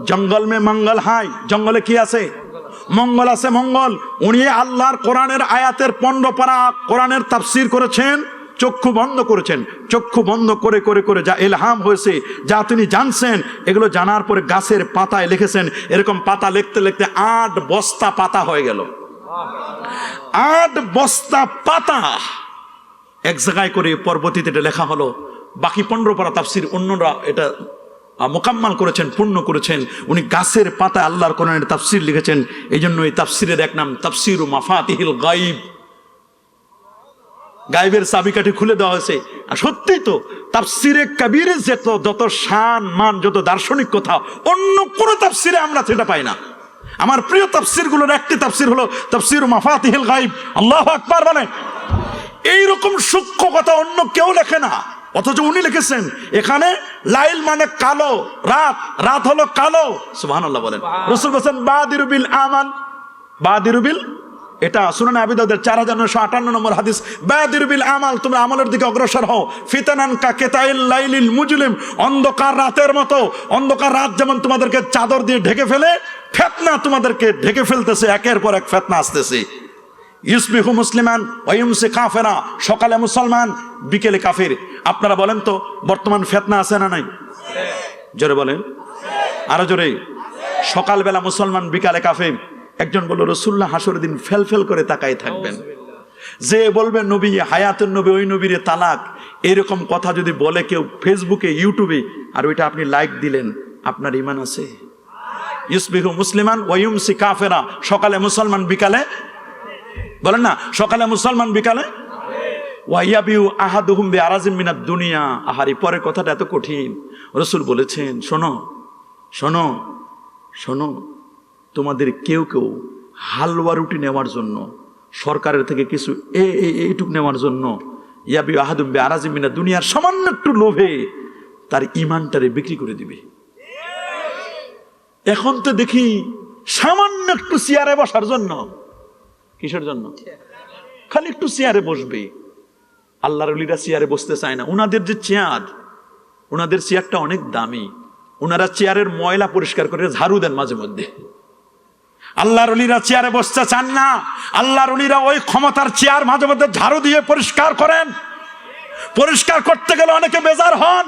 জঙ্গল মে মঙ্গল হাই, জঙ্গলে কি আছে? মঙ্গল আছে, মঙ্গল। উনি আল্লাহর কোরআনের আয়াতের 15 পারা কোরআনের তাফসীর করেছেন চক্ষু বন্ধ করেছেন। চক্ষু বন্ধ করে করে করে যা ইলহাম হয়েছে, যা তিনি জানছেন, এগুলো জানার পরে গাছের পাতায় লিখেছেন। এরকম পাতা লিখতে লিখতে 8 বস্তা পাতা হয়ে গেল। 8 বস্তা পাতা এক জায়গায় করে পরবর্তীতে এটা লেখা হলো। বাকি 15 পারা তাফসির অন্যরা এটা মোকাম্মাল করেছেন, পূর্ণ করেছেন। উনি গাছের পাতায় আল্লাহর কোরআনের তাফসির লিখেছেন। এই জন্য এই তাফসিরের এক নাম তাফসিরু মাফাতিহিল গায়ব। গায়েবের চাবিকাঠি খুলে দেওয়া হয়েছে। আর সত্যিই তো তাফসিরে কবিরের যত শান মান, যত দার্শনিক কথা, অন্য কোন তাফসিরে আমরা সেটা পাই না। আমার প্রিয় তাফসিরগুলোর একটি তাফসির হলো তাফসিরু মাফাতিহিল গায়ব। আল্লাহু আকবার বলেন। এইরকম সূক্ষ্ম কথা অন্য কেউ লেখে না, অথচ উনি লিখেছেন। এখানে লাইল মানে কালো, রাত, রাত হলো কালো। সুবহানাল্লাহ বলেন। রাসূল বলেন বাদিরু বিল আমাল, বাদিরু বিল, এটা সুনানে আবি দাউদের 4958 নম্বর হাদিস। বাদিরু বিল আমাল, তোমরা আমলের দিকে অগ্রসর হও। ফিতানান কাকেতাইল লাইলিল মুজলিম, অন্ধকার রাতের মতো। অন্ধকার রাত যেমন তোমাদেরকে চাদর দিয়ে ঢেকে ফেলে, ফিতনা তোমাদেরকে ঢেকে ফেলতেছে, একের পর এক ফিতনা আসতেছে। ইউসবিহু মুসলিমান ওয়া ইউমসি কাফিরা, সকালে মুসলমান বিকেলে কাফির। আপনারা বলেন তো বর্তমান ফিতনা আছে না নাই? জোরে বলেন, আরো জোরে। সকালবেলা মুসলমান, বিকালে কাফির। একজন বলল রাসূলুল্লাহ হাসরের দিন ফেল করে তাকাই থাকবেন। যে বলবে নবী হায়াতুন নবী, ওই নবীরে তালাক, এরকম কথা যদি বলে কেউ ফেসবুকে, ইউটিউবে, আর ওইটা আপনি লাইক দিলেন, আপনার ঈমান আছে? ইউসবিহু মুসলিমান ওয়া ইউমসি কাফিরা, সকালে মুসলমান বিকালে, বলেন না, সকালে মুসলমান বিকালে ওয়াইয়াবিউ আহাদুহুম বিআরাজিম মিনাদ দুনিয়া। আহারি, পরের কথাটা এত কঠিন। রাসূল বলেছেন শোনো শোনো শোনো, তোমাদের কেউ কেউ হালুয়া রুটি নেওয়ার জন্য, সরকারের থেকে কিছু এইটুক নেওয়ার জন্য, ইয়াবিউ আহাদুহুম বিআরাজিম মিনাদ দুনিয়ার সামান্য একটু লোভে তার ঈমানটারে বিক্রি করে দিবে। এখন তো দেখি সামান্য একটু চেয়ারে বসার জন্য, কিসের জন্য? খালি একটু চেয়ারে বসবে। আল্লাহর ওলিরা চেয়ারে বসতে চায় না। উনাদের যে চেয়ার, উনাদের চেয়ারটা অনেক দামি। উনারা চেয়ারের ময়লা পরিষ্কার করে ঝাড়ু দেন মাঝে মধ্যে। আল্লাহর ওলিরা চেয়ারে বসতে চান না। আল্লাহর ওলিরা ওই ক্ষমতার চেয়ার মাঝে মধ্যে ঝাড়ু দিয়ে পরিষ্কার করেন। পরিষ্কার করতে গেলে অনেকে বেজার হন।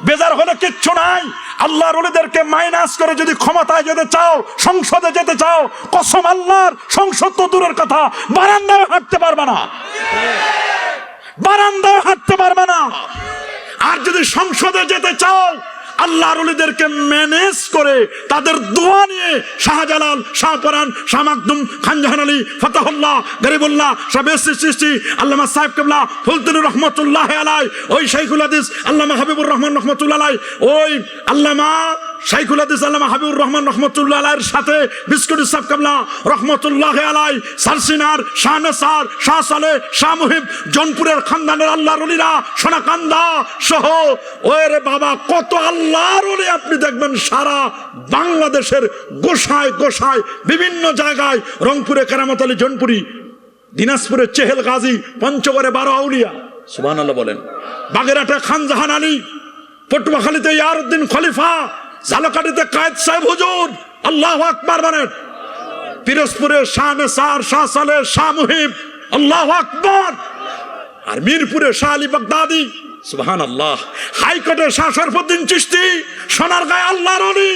বেজার হলে কিচ্ছু নাই। আল্লাহর ওলিদেরকে মাইনাস করে যদি ক্ষমতায় যেতে চাও, সংসদে যেতে চাও, কসম আল্লাহর, সংসদ তো দূরের কথা, বারান্দায় হাঁটতে পারবে না, বারান্দায় হাঁটতে পারবে না। আর যদি সংসদে যেতে চাও, আল্লাহর ওলিদেরকে ম্যানেজ করে তাদের দোয়া নিয়ে শাহজালাল, শাহপরান, শাহ মাকদুম, খান জাহান আলী, ফতাহুল্লাহ, গরিবুল্লাহ, সৃষ্টি, আল্লামা সাহেব কেবলা, ফুলতুনুর রহমতুল্লাহ আলাই, ওই শাইখুল হাদিস আল্লামা হাবিবুর রহমান রহমতুল্লাহ আলাই, ওই আল্লামা শাইখুল হাদিস আল্লামা হাবিবুর রহমান রহমতুল্লাহ আলাইয়ের সাথে বিস্কুটি সাহেব কেবলা রহমতুল্লাহ আলাই, সারসিনার শাহ নেসার, শাহ সালেহ, শাহ মুহিব, জৌনপুরের খানদানের আল্লাহর ওলিরা, সোনাকান্দা সহ, ওরে বাবা কত আল্লাহর ওলি আপনি দেখবেন সারা বাংলাদেশের গোসায় গোসায় বিভিন্ন জায়গায়, রংপুরে কেরামত আলী জৌনপুরি, দিনাজপুরে চেহেল গাজী, পঞ্চগড়ে 12 আউলিয়া, সুবহানাল্লাহ বলেন, বাগেরহাটে খান জাহান আলী, পটুয়াখালীতে ইয়ারউদ্দিন খলিফা, ঝালকাঠিতে কায়েদ সাহেব হুজুর, আল্লাহু আকবার বলেন, পিরোজপুরে শাহ নেসার, শাহ সালেহ, শাহ মুহিব, আল্লাহু আকবার, আর মিরপুরে শাহ আলী বাগদাদি, সুবহানাল্লাহ, হাইকোর্টে শাহ শরফুদ্দিন চিশতি, সোনারগাঁয়ে আল্লাহর ওলি,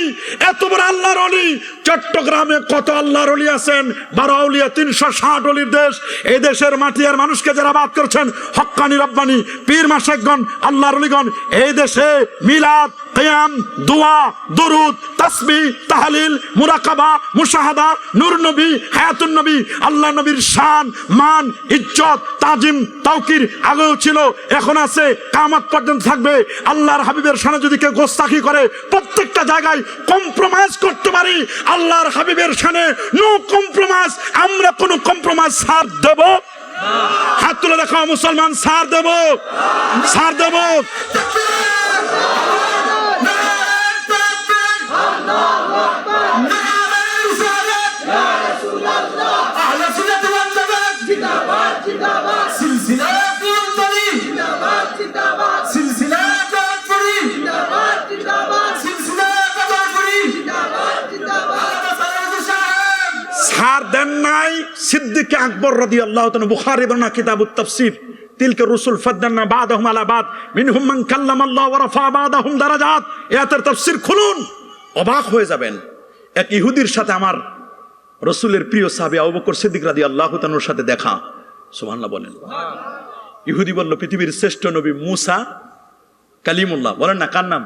এত বড় আল্লাহর ওলি। চট্টগ্রামে কত আল্লাহর ওলি আছেন, 12 আউলিয়া, 360 ওলির দেশ। এই দেশের মাটি আর মানুষকে যারা বাদ করছেন, হক্কানি রব্বানি পীর মাশায়েখগণ, আল্লাহর ওলিগণ, এই দেশে মিলাদ, কিয়াম, দোয়া, দরুদ, তাসবিহ, তাহলিল, মুরাকাবা, মুশাহাদা, নূর নবী, হায়াতুন নবী, আল্লাহ নবীর শান, মান, ইজ্জত, তাজিম, তাওকির আগেও ছিল, এখন আছে, কিয়ামত পর্যন্ত থাকবে। আল্লাহর হাবিবের শানে যদি কেউ গোস্তাখি করে, প্রত্যেকটা জায়গায় কম্প্রোমাইজ করতে পারি। আল্লাহর হাবিবের শানে নো কম্প্রোমাইজ। আমরা কোনো কম্প্রোমাইজ ছাড় দেব? হাত তুলে দেখাও মুসলমান, ছাড় দেব? ছাড় দেব? ছাড় দেন নাই সিদ্দিক আকবর রাদিয়াল্লাহু তাআলা। বুখারী বর্ণনা কিতাবুত তাফসীর তিলকা রুসুল ফাদ্দালনা বা'দাহুম আলা বা'দ মিনহুম মান কাল্লামাল্লাহু ওয়া রাফা বা'দাহুম দারাজাত। এর তাফসীর খুলুন, অবাক হয়ে যাবেন। এক ইহুদির সাথে আমার রাসূলের প্রিয় সাহাবী আবু বকর সিদ্দিক রাদিয়াল্লাহু তাআলার সাথে দেখা। সুবহানাল্লাহ বলেন। ইহুদি বলল পৃথিবীর শ্রেষ্ঠ নবী মুসা কালিমুল্লাহ, বলেন না কার নাম?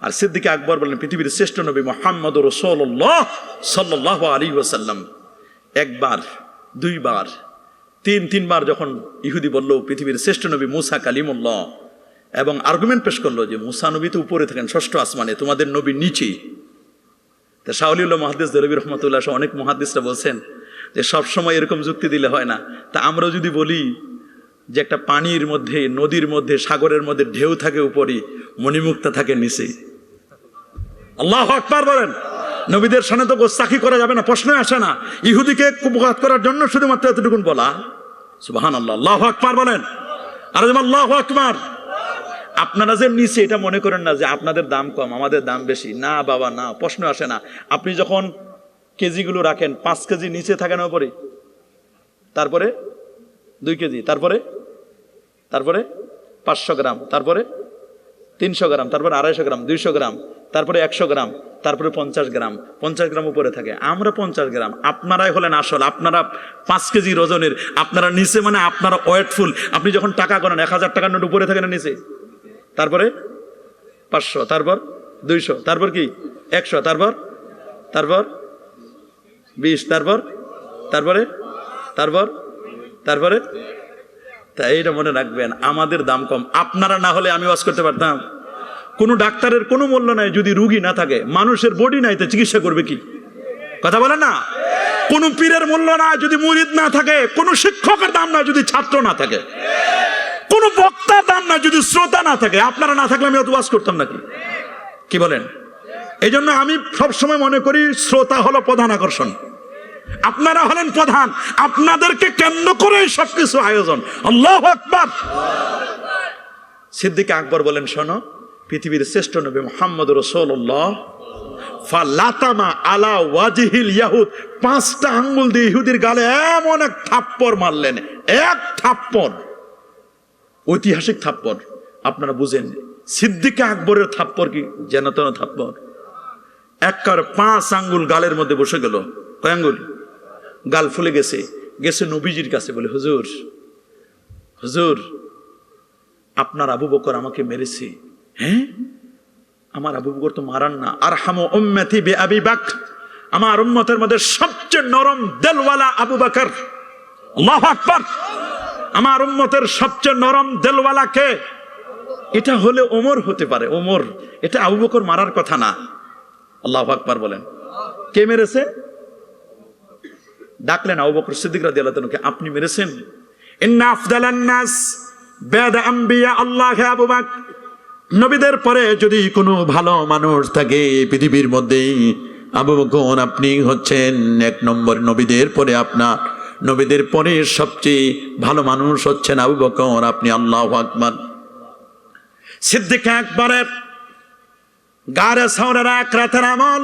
আর সিদ্দিক আকবর বললেন পৃথিবীর শ্রেষ্ঠ নবী মুহাম্মদুর রাসূলুল্লাহ সাল্লাল্লাহু আলাইহি ওয়াসাল্লাম। একবার, দুইবার, তিনবার যখন ইহুদি বলল পৃথিবীর শ্রেষ্ঠ নবী মুসা কালিমুল্লাহ, এবং আর্গুমেন্ট পেশ করলো যে মুসা নবী তো উপরে থাকেন ষষ্ঠ আসমানে, তোমাদের নবী নিচে। তা শাহলিউল্লাহ মুহাদ্দিস দেহলভী রহমাতুল্লাহ সহ অনেক মুহাদ্দিসরা বলছেন যে সবসময় এরকম যুক্তি দিলে হয় না। তা আমরা যদি বলি যে একটা পানির মধ্যে, নদীর মধ্যে, সাগরের মধ্যে ঢেউ থাকে উপরে, মণিমুক্তা থাকে নিচে। আল্লাহু আকবার বলেন। নবীদের সামনে তো গোস্তাখি করা যাবে না, প্রশ্ন আসে না। ইহুদিকে কুপঘাত করার জন্য শুধুমাত্র এতটুকুন বলা। সুবহানাল্লাহ, আল্লাহু আকবার বলেন। আর আল্লাহু আকবার। আপনারা যে নিচে এটা মনে করেন না যে আপনাদের দাম কম আমাদের দাম বেশি, না বাবা না, প্রশ্ন আসে না। আপনি যখন কেজিগুলো রাখেন 5 কেজি নিচে থাকে না উপরে, তারপরে 2 কেজি, তারপরে 500 গ্রাম, তারপরে 300 গ্রাম, তারপরে 250 গ্রাম, 200 গ্রাম, তারপরে 100 গ্রাম, তারপরে 50 গ্রাম, 50 গ্রাম উপরে থাকে। আমরা 50 গ্রাম, আপনারাই হলেন আসল। আপনারা 5 কেজি ওজনের, আপনারা নিচে মানে আপনারা ওয়েটফুল। আপনি যখন টাকা করেন 1000 টাকার নোট উপরে থাকে না নিচে, তারপরে 500, তারপর 200, তারপর কি 100, তারপর 20, তারপরে তাই এটা মনে রাখবেন, আমাদের দাম কম। আপনারা না হলে আমি ওয়াজ করতে পারতাম? কোনো ডাক্তারের কোনো মূল্য নাই যদি রুগী না থাকে। মানুষের বডি নাই তো চিকিৎসা করবে কি? কথা বলেন না। কোনো পীরের মূল্য না যদি মুরিদ না থাকে, কোনো শিক্ষকের দাম না যদি ছাত্র না থাকে, কোনো বক্তার দাম না যদি শ্রোতা না থাকে। আপনারা না থাকলে আমি অত ওয়াজ করতাম নাকি? কি বলেন? এই জন্য আমি সবসময় মনে করি শ্রোতা হলো প্রধান আকর্ষণ, আপনারা হলেন প্রধান। আপনাদেরকে কেন্দ্র করে সবকিছু আয়োজন। আল্লাহু আকবার। সিদ্দিক আকবর বলেন, শোনো, পৃথিবীর শ্রেষ্ঠ নবী মুহাম্মদ রাসূলুল্লাহ ফালাতামা আলা ওয়াজহিল ইয়াহুদ, 5টা আঙ্গুল দিয়ে ইহুদির গালে এমন এক থাপ্পড় মারলেন, এক থাপ্পড়, ঐতিহাসিক থাপ্পড়। আপনারা বুঝেন সিদ্দিক আকবরের থাপ্পড় কি যেন তেন থাপ্পড়। একবার 5 আঙ্গুল গালের মধ্যে বসে গেল। কয় আঙ্গুল? গাল ফুলে গেছে। নবীজির কাছে বলে, হুজুর আপনার আবু বকর আমাকে মেরেছে। হ্যাঁ, আমার আবু বকর তো মারান না। আরহামু উম্মতি বিআবি বকর, আমার উম্মতের মধ্যে সবচেয়ে নরম দিলওয়ালা আবু বকর। আল্লাহু আকবার। আমার উম্মতের সবচেয়ে নরম দিলওয়ালা কে? এটা হলে ওমর হতে পারে, ওমর। এটা আবু বকর মারার কথা না। আল্লাহু আকবার বলেন। কে মেরেছে? ডাকলেন আবু বকর সিদ্দিক রাদিয়াল্লাহু তাআলাকে, আপনি মেরেছেন? ইন্না আফদালান নাস বাদা আম্বিয়া আল্লাহ আবু বকর, নবীদের পরে যদি কোনো ভালো মানুষ থাকে পৃথিবীর মধ্যে আবু বকর আপনি হচ্ছেন 1 নম্বর। নবীদের পরে সবচেয়ে ভালো মানুষ হচ্ছেন আবু বকর আপনি। আল্লাহু আকবার। সিদ্দিক আকবরের গারে সাওরার এক রাতের আমল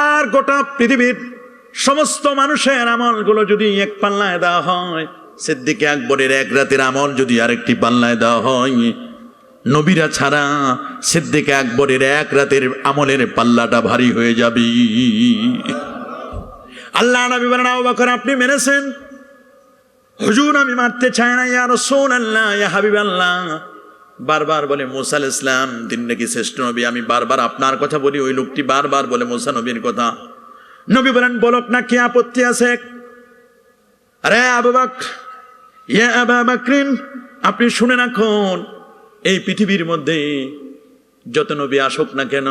আর গোটা পৃথিবীর সমস্ত মানুষের আমলগুলো যদি এক পাল্লায় দেওয়া হয়, সিদ্দিক আকবরের এক রাতের আমল যদি আরেকটি পাল্লায় দেওয়া হয়, নবীরা ছাড়া সিদ্দিক আকবরের এক রাতের আমলের পাল্লাটা ভারী হয়ে যাবে। আল্লাহ নবী বলেন, আবু বকর আপনি মেরেছেন। হুজুর আমি মারতে চাই না, ইয়া রাসূলুল্লাহ, ইয়া হাবিবাল্লাহ। বারবার বলে মুসা আলাইহিস সালাম তিনি নাকি শ্রেষ্ঠ নবী। আমি বারবার আপনার কথা বলি, ওই লোকটি বারবার বলে মুসা নবীর কথা। নবী বলেন, বলক না, কি আপত্তি আছে? আরে আবু বকর, ইয়া আবু বকরিন, আপনি শুনে রাখুন, এই পৃথিবীর মধ্যে যত নবী আসুক না কেন,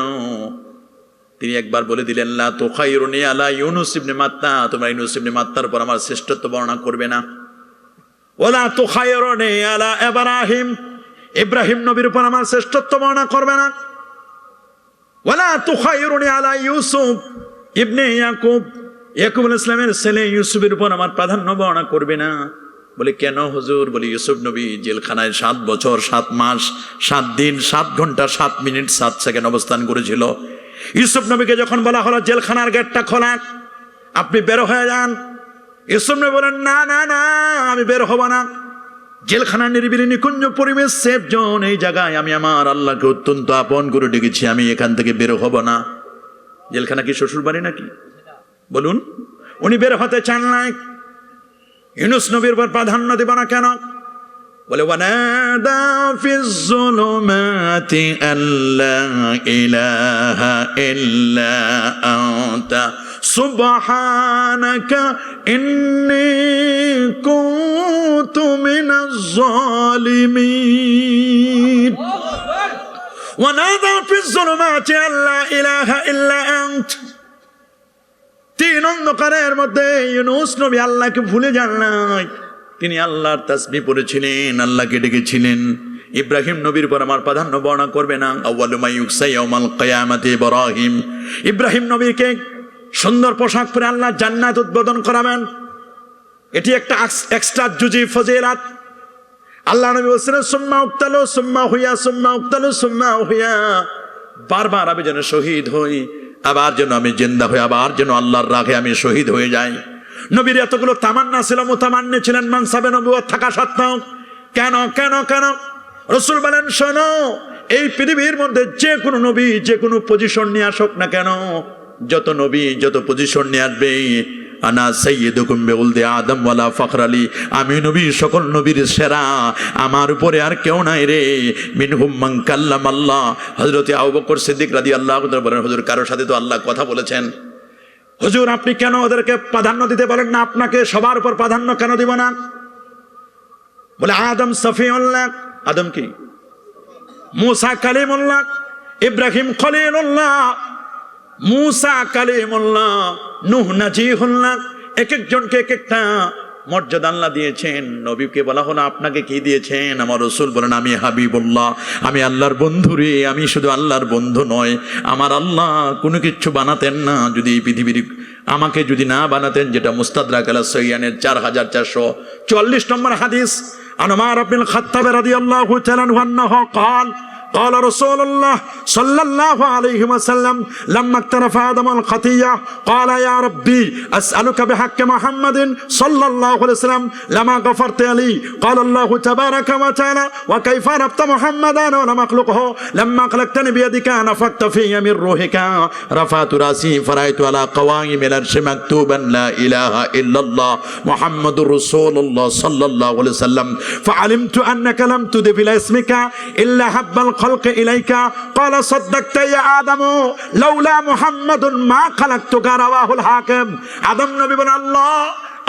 তিনি একবার বলে দিলেন, লা তুখাইরুনি আলা ইউনুস ইবনে মাত্তা, তোমরা ইউনুস ইবনে মাত্তার উপর আমার শ্রেষ্ঠত্ব বর্ণনা করবে না। ওয়ালা তুখাইরুনি আলা ইব্রাহিম, ইব্রাহিম নবীর উপর আমার শ্রেষ্ঠত্ব বর্ণনা করবে না। ওয়ালা তুখাইরুনি আলা ইউসুফ ইবনে ইয়াকুব, ইয়াকুব আলাইহিস সালামের ছেলে ইউসুফের উপর আমার প্রাধান্য বর্ণনা করবে না। বলে কেন হুজুর? বলে ইউসুফ নবী জেলখানায় 7 বছর 7 মাস 7 দিন 7 ঘন্টা 7 মিনিট 7 সেকেন্ড অবস্থান করেছিল। ইউসুফ নবীকে যখন বলা হলো জেলখানার গেটটা খোলা, আপনি বের হয়ে যান, ইউসুফ নবী বলেন, না না না, আমি বের হব না। জেলখানা নিরিবিলি নিকুঞ্জ পরিবেশ, সেফ জোন, এই জায়গায় আমি আমার আল্লাহকে অত্যন্ত আপন করে ডেকেছি, আমি এখান থেকে বের হব না। জেলখানা কি শ্বশুর বাড়ি নাকি? বলুন। উনি বের হতে চান না। ইউনুস নবীর উপর প্রাধান্য দেব না কেন? বলে, ওয়ানাদা ফিজ যুলুমাতি আল্লা ইলাহা ইল্লা আনতা সুবহানাকা ইন্নী কুনতু মিনাজ জালিমিন। ওয়ানাদা ফিজ যুলুমাতি আল্লা ইলাহা ইল্লা আনতা। তিন অন্ধকারের মধ্যে ইউনুস নবী আল্লাহকে ভুলে যান নাই। তিনি আল্লাহর তাসবিহ পড়েছিলেন, আল্লাহকে ডেকেছিলেন। ইব্রাহিম নবীর পর আমার প্রাধান্য বর্ণনা করবে না। আউয়ালু মা ইউকসা ইয়াউমাল কিয়ামাতি ইব্রাহিম। ইব্রাহিম নবীকে সুন্দর পোশাক পরে আল্লাহ জান্নাত উদ্বোধন করাবেন। এটি একটা এক্সট্রা জুজি ফজিলাত। আল্লাহ নবী বলছেন, সুম্মা উক্তালু সুম্মা হুইয়া সুম্মা উক্তালু সুম্মা হুইয়া। বারবার আমি যেন শহীদ হই, আবার যেন আমি জিন্দা হই, আবার যেন আল্লাহর রাগে আমি শহীদ হয়ে যাই। নবীর এতগুলো তামান্না ছিল, মুতামান্নি ছিলেন মানসাবে নবুয়ত থাকা সত্ত্বেও। কেন কেন কেন? রাসূল বলেন, শোনো, এই পৃথিবীর মধ্যে যে কোনো নবী যে কোনো পজিশন নিয়ে আসুক না কেন, যত নবী যত পজিশন নিয়ে আসবে, আনা সাইয়্যিদুকুম বিউলদি আদম ওয়ালা ফখর আলী, আমি নবী সকল নবীর সেরা, আমার উপরে আর কেউ নাই রে। মিনহুম মান কাল্লামাল্লাহ। হযরত আবু বকর সিদ্দিক রাদিয়াল্লাহু তাআলা বলেন, হুজুর কারোর সাথে তো আল্লাহ কথা বলেছেন, হুজুর আপনি কেন ওদেরকে প্রাধান্য দিতে বলেন না? আপনাকে সবার উপর প্রাধান্য কেন দিব না? বলে, আদম সফিউল্লাহ। আদম কি? মুসা কালিমুল্লাহ, ইব্রাহিম খলিলুল্লাহ, মুসা কালিমুল্লাহ, নূহ নাজিহুল্লাহ। এক একজনকে এক একটা মর্যাদা আল্লাহ দিয়েছেন। নবীকে বলা হলো, আপনাকে কি দিয়েছেন? আমার রাসূল বলেন, আমি হাবিবুল্লাহ, আমি আল্লাহর বন্ধু রে। আমি শুধু আল্লাহর বন্ধু নয়, আমার আল্লাহ কোনো কিছু বানাতেন না যদি এই পৃথিবীর আমাকে যদি না বানাতেন, যেটা মুস্তাদরাক আলা সহিহাইনের 4444 নম্বর হাদিস। আন উমর ইবনে খাত্তাব রাদিয়াল্লাহু তাআলা আনহু قال قال رسول الله صلى الله عليه وسلم لما اقترف آدم الخطية قال يا ربي أسألك بحق محمد صلى الله عليه وسلم لما غفرت لي. قال الله تبارك وتعالى وكيف عرفت محمدا ولم أخلقه لما خلقتني بيدك نفخت في من روحك رفعت رأسي فرأيت على قوائم العرش مكتوبا لا إله إلا الله محمد رسول الله صلى الله عليه وسلم فعلمت أنك لم تضف إلى اسمك إلا حب الخلق إليك. قال صدقت يا آدم لولا محمد ما خلقتك. رواه الحاكم. আদম নবী বলেন, আল্লাহ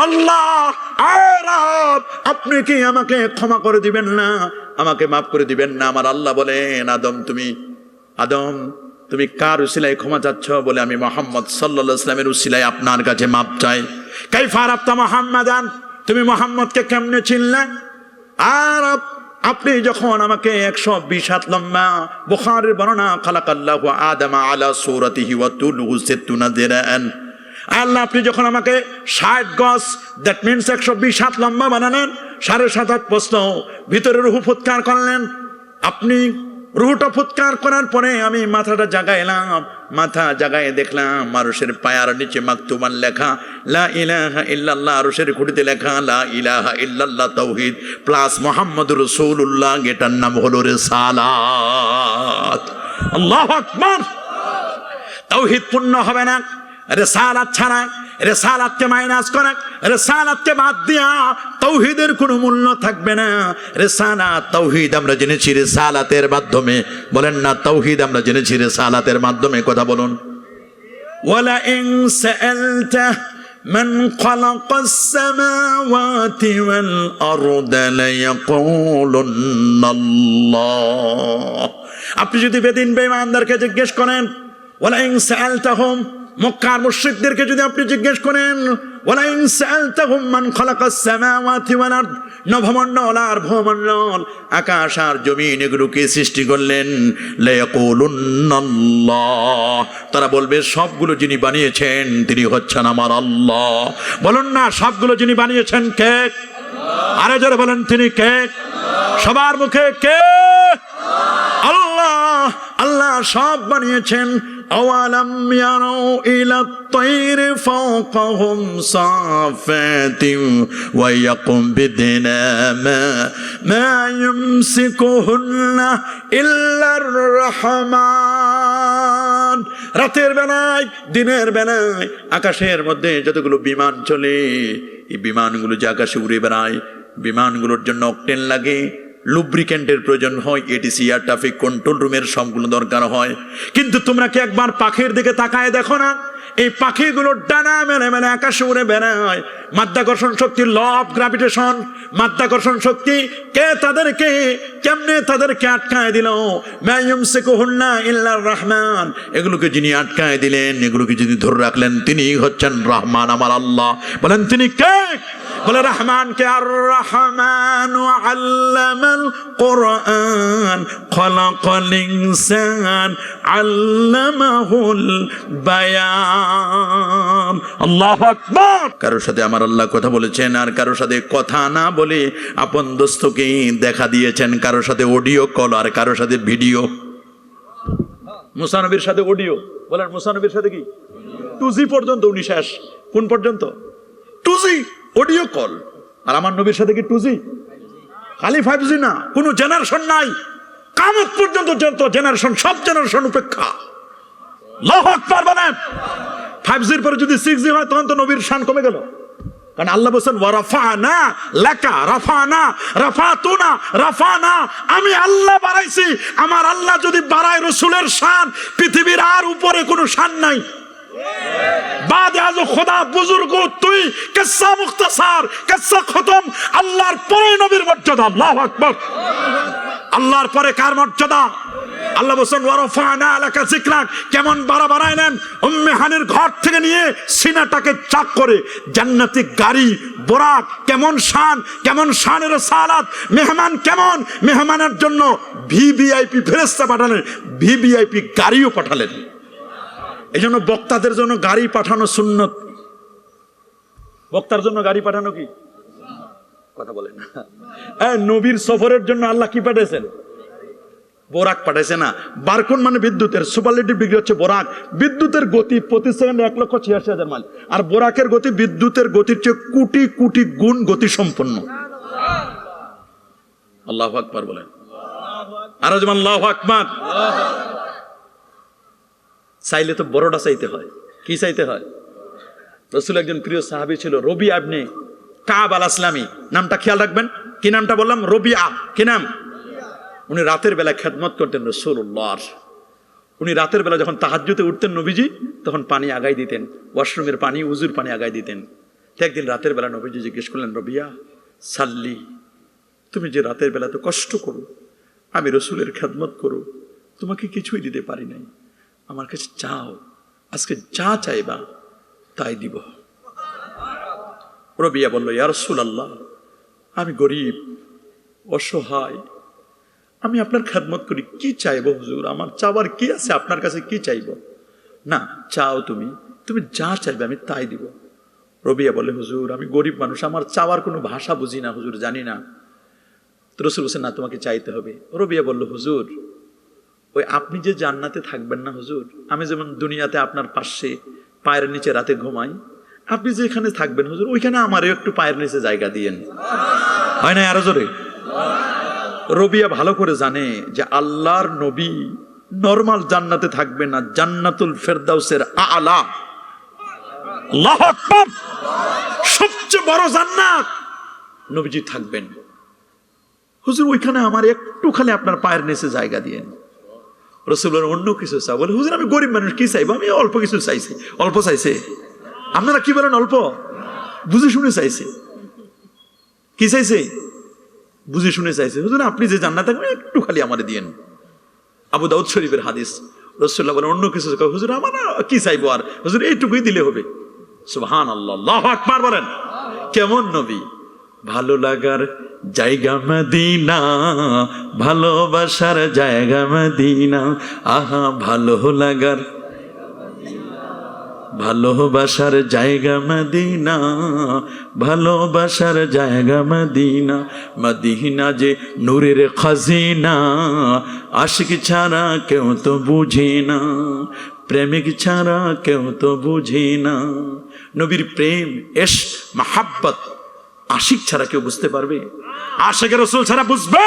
আল্লাহ আরব, আপনি কি আমাকে ক্ষমা করে দিবেন না? আমাকে মাফ করে দিবেন না? আমার আল্লাহ বলেন, আদম তুমি কার উসিলায় ক্ষমা চাচ্ছ? বলে, আমি মুহাম্মদ সাল্লাল্লাহু আলাইহি ওয়াসাল্লামের উসিলায় আপনার কাছে মাফ চাই। কাইফা আরাফতা মুহাম্মাদান, তুমি মুহাম্মদকে কেমনে চিনলে? আর আপনি যখন আমাকে 120 হাত লম্বা, বুখারীর বর্ণনা, খালাকাল্লাহু আদামা আলা সূরাতিহি ওয়া তুলুহু 60 দিরান। আল্লাহ আপনি যখন আমাকে 60 গজ, দ্যাট মিনস 120 হাত লম্বা বানালেন, 7.5 হাত প্রস্থ, ভিতরে রূহ ফুৎকার করলেন। আপনি রূহটা ফুৎকার করার পরে আমি মাথাটা জাগাইলাম, মাথা জাগায় দেখলাম আরশের পায়ার নিচে মাকতুবান লেখা লা ইলাহা ইল্লাল্লাহ, আরশের খুঁটিতে লেখা লা ইলাহা ইল্লাল্লাহ তাওহীদ প্লাস মুহাম্মাদুর রাসূলুল্লাহ। এটার নাম হলো রিসালাত। আল্লাহু আকবার। তাওহীদ পূর্ণ হবে না রিসালাত ছাড়া। রিসালাতকে মাইনাস করে, রিসালাতকে বাদ দিয়া তাওহীদের কোনো মূল্য থাকবে না। রিসালাত তাওহীদ আমরা জেনেছি রিসালাতের মাধ্যমে। বলেন না, তাওহীদ আমরা জেনেছি রিসালাতের মাধ্যমে। কথা বলুন। ওয়ালা ইন সাআলতা মান খালাকাস সামাওয়াতি ওয়াল আরদা লায়াকুলুন্নাল্লাহ। আপনি যদি বেদিন বেঈমানদেরকে জিজ্ঞেস করেন, ওয়ালা ইন সাআলতাহুম, মক্কার মুশরিকদেরকে যদি আপনি জিজ্ঞেস করেন, ওয়ালা ইন সাআলতাহুম মান খালাকাস সামাওয়াতি ওয়াল আরদ, নভমণ্ডল আর ভূমণ্ডল, আকাশ আর জমিন, এগুলোকে সৃষ্টি করলেন, লায়াকুলুন্নাল্লাহ, তারা বলবে সবগুলো যিনি বানিয়েছেন তিনি হচ্ছেন আমার আল্লাহ। বলুন না, সবগুলো যিনি বানিয়েছেন কে? আরে জোরে বলেন, তিনি কে? সবার মুখে কে? আল্লাহ। আল্লাহ সব বানিয়েছেন। أولم يروا إلى الطير فوقهم صافات ويقبضن ما يمسكهن إلا الرحمن। রাতের বেলায় দিনের বেলায় আকাশের মধ্যে যতগুলো বিমান চলে, এই বিমানগুলো যে আকাশে উড়ে বেড়ায়, বিমানগুলোর জন্য অকটেন লাগে, লুব্রিকেন্টের প্রয়োজন হয়, এটিসি এয়ার ট্রাফিক কন্ট্রোল রুমের সবগুলো দরকার হয়। কিন্তু তোমরা কি একবার পাখির দিকে তাকায় দেখো না? এই পাখিগুলোর ডানা মেলে মেলে আকাশে উড়ে বেড়ায়। মাধ্যাকর্ষণ শক্তি, ল অফ গ্রাভিটেশন, মাধ্যাকর্ষণ শক্তি কে তাদেরকে কেমনে তাদেরকে আটকায় দিল? মা ইউমসিকুহুন্না ইল্লার রহমান, এগুলোকে যিনি আটকায় দিলেন, এগুলোকে যিনি ধরে রাখলেন, তিনি হচ্ছেন রহমান, আমার আল্লাহ। বলেন তিনি কে? বলে রহমান কে? আর রহমান আল্লামাল কোরআন খলাকাল ইনসান আল্লামাহুল বায়ান। আল্লাহু আকবার। কারোর সাথে আমার আল্লাহ কথা বলেছেন, আর কারোর সাথে কথা না বলে আপন দোস্তকে দেখা দিয়েছেন। কারোর সাথে অডিও কল, আর কারোর সাথে ভিডিও। মুসা নবীর সাথে অডিও, বলেন মুসা নবীর সাথে কি 2G পর্যন্ত উনি শেষ। কোন পর্যন্ত? 2G audio call. আর আমার নবীর সাথে কি 2G? খালি 5G না, কোন জেনারেশন নাই। কিয়ামত পর্যন্ত যত জেনারেশন, সব জেনারেশন উপেক্ষা। আল্লাহু আকবার বলেন। 5Gর পরে যদি 6G হয় তখন তো নবীর শান কমে গেল। কারণ আল্লাহ বলেন ওয়ারাফানা লাকা রাফানা রাফাতুনা রাফানা, আমি আল্লাহ বাড়াইছি। আমার আল্লাহ যদি বাড়ায় রাসূলের শান, পৃথিবীর আর উপরে কোনো শান নাই। বাদে আজ খোদা বুজুর্গ তুই কিসসা মুখতাসার, কিসসা খতম। আল্লাহর পরে নবীর মর্যাদা। আল্লাহু আকবার। আল্লাহর পরে কার মর্যাদা? আল্লাহ বলেন ওয়ারাফানা লাকা যিকরাক। কেমন বাড়াইলেন? উম্মে হানির ঘর থেকে নিয়ে সিনাটাকে চাক করে জান্নাতি গাড়ি বোরাক, কেমন শান, কেমন শানের সালাত। মেহমান কেমন, মেহমানের জন্য ভিভিআইপি ফেরেশতা পাঠালেন, ভিভিআইপি গাড়িও পাঠালেন। এই জন্য বক্তাদের জন্য গাড়ি পাঠানো সুন্নত। বক্তার জন্য গাড়ি পাঠানো কি? কথা বলেন না। নবীর সফরের জন্য আল্লাহ কি পাঠাইছেন? বোরাক পাঠাইছে না। বারকুন মানে বিদ্যুতের সুপারলেটিভ ডিগ্রি হচ্ছে বোরাক। বিদ্যুতের গতি প্রতি সেকেন্ডে 1,86,000 মাইল, আর বোরাকের গতি বিদ্যুতের গতির চেয়ে কোটি কোটি গুণ গতি সম্পন্ন। আল্লাহু আকবার বলেন। আর যেমন আল্লাহু আকবার। চাইলে তো বড়টা চাইতে হয়। কি চাইতে হয়? রাসূল একজন প্রিয় সাহাবী ছিল, রবিয়া ইবনে কাব আল আসলামী। নামটা খেয়াল রাখবেন। কি নামটা বললাম? রবিয়া। কি নাম? উনি রাতের বেলা খেদমত করতেন রাসূলুল্লাহর। উনি রাতের বেলা যখন তাহাজ্জুদে উঠতেন নবীজি, তখন পানি আগাই দিতেন, ওয়াশরুমের পানি, উজুর পানি আগাই দিতেন। একদিন রাতের বেলা নবীজি জিজ্ঞেস করলেন, রবিয়া সাল্লি, তুমি যে রাতের বেলা তো কষ্ট করো, আমি রাসূলের খেদমত করো, তোমাকে কিছুই দিতে পারি নাই, আমার কাছে চাও, আজকে যা চাইবা তাই দিব। রবিয়া বলল, ইয়া রাসূলুল্লাহ, আমি গরিব অসহায়, আমি আপনার খেদমত করি, কি চাইবো হুজুর? আমার চাওয়ার কি আছে? আপনার কাছে কি চাইবো? না, চাও তুমি যা চাইবে আমি তাই দিব। রবিয়া বলে, হুজুর আমি গরিব মানুষ, আমার চাওয়ার কোনো ভাষা বুঝি না হুজুর, জানি না। তো রাসূল বলেন, না তোমাকে চাইতে হবে। রবিয়া বলল, হুজুর ওই আপনি যে জান্নাতে থাকবেন না হুজুর, আমি যেমন দুনিয়াতে আপনার পাশে পায়ের নিচে রাতে ঘুমাই, আপনি যেখানে থাকবেন হুজুর ওইখানে আমারও একটু পায়ের নিচে জায়গা দিয়েন। হয় না? আরো জোরে। রবিয়া ভালো করে জানে যে আল্লাহর নবী নরমাল জান্নাতে থাকবে না, জান্নাতুল ফেরদাউসের আলা, আল্লাহু আকবার, সবচেয়ে বড় জান্নাত নবীজি থাকবেন। হুজুর ওইখানে আমার একটু খালি আপনার পায়ের নিচে জায়গা দিয়েন। রাসূল বলেন, অন্য কিছু চাও? বলে, হুজুর আমি গরিব মানুষ, কি চাইবো? আমি অল্প কিছু চাইছি। অল্প চাইছে? আপনারা কি বলেন? অল্প? বুঝে শুনে চাইছে। কি চাইছে? বুঝে শুনে চাইছে। হুজুর আপনি যে জান্নাত থাকবেন একটু খালি আমারে দিয়েন। আবু দাউদ শরীফের হাদিস। রাসূলুল্লাহ বলেন, অন্য কিছু চাও? হুজুর আমার কি চাইবো আর, হুজুর এইটুকুই দিলে হবে। সুবহানাল্লাহ, আল্লাহু আকবার বলেন। কেমন নবী! ভালো লাগার জায়গা মদিনা, ভালোবাসার জায়গা মদিনা, আহা ভালো লাগার। ভালোবাসার জায়গা মদিনা, ভালোবাসার জায়গা মদিনা, মদিনা যে নূরের খাজিনা, আশিক ছাড়া কেউ তো বুঝে না, প্রেমিক ছাড়া কেউ তো বুঝে না। নবীর প্রেম, ইশক, মাহাব্বত আশিক ছাড়া কেউ বুঝতে পারবে? আশিক রাসূল ছাড়া বুঝবে?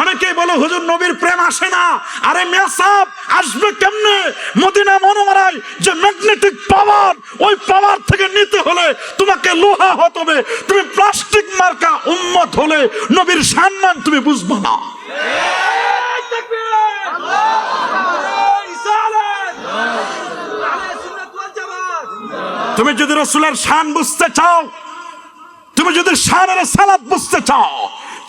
অনেকেই বলে হুজুর নবীর প্রেম আসে না। আরে মেসাব আসবে কেমনে? মদিনা মনোমরায় যে ম্যাগনেটিক পাওয়ার, ওই পাওয়ার থেকে নিতে হলে তোমাকে লোহা হতে হবে। তুমি প্লাস্টিক মার্কা উম্মত হলে নবীর সম্মান তুমি বুঝবে না। তুমি যদি রাসূলের শান বুঝতে চাও, তুমি যদি শানের সালাত বুঝতে চাও,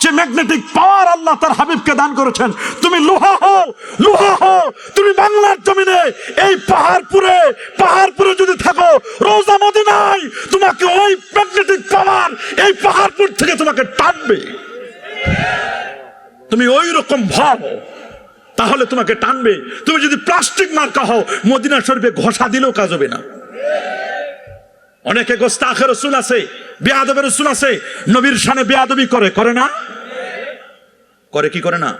যে ম্যাগনেটিক পাওয়ার আল্লাহ তার হাবিবকে দান করেছেন, তুমি লোহা হও, লোহা হও। তুমি বাংলার জমিনে এই পাহাড়পুরে যদি থাকো, রওজা মদিনায় তোমাকে ওই ম্যাগনেটিক পাওয়ার এই পাহাড়পুর থেকে তোমাকে টানবে। তুমি ওই রকম ভাব, তাহলে তোমাকে টানবে। তুমি যদি প্লাস্টিক মার্কা হও, মদিনা শরীফে ঘষা দিলেও কাজ হবে না। অনেকে গোস্তাখের রাসূল আছে, বেয়াদবের রাসূল আছে, নবীর শানে বেয়াদবি করে না? করে কি করে না?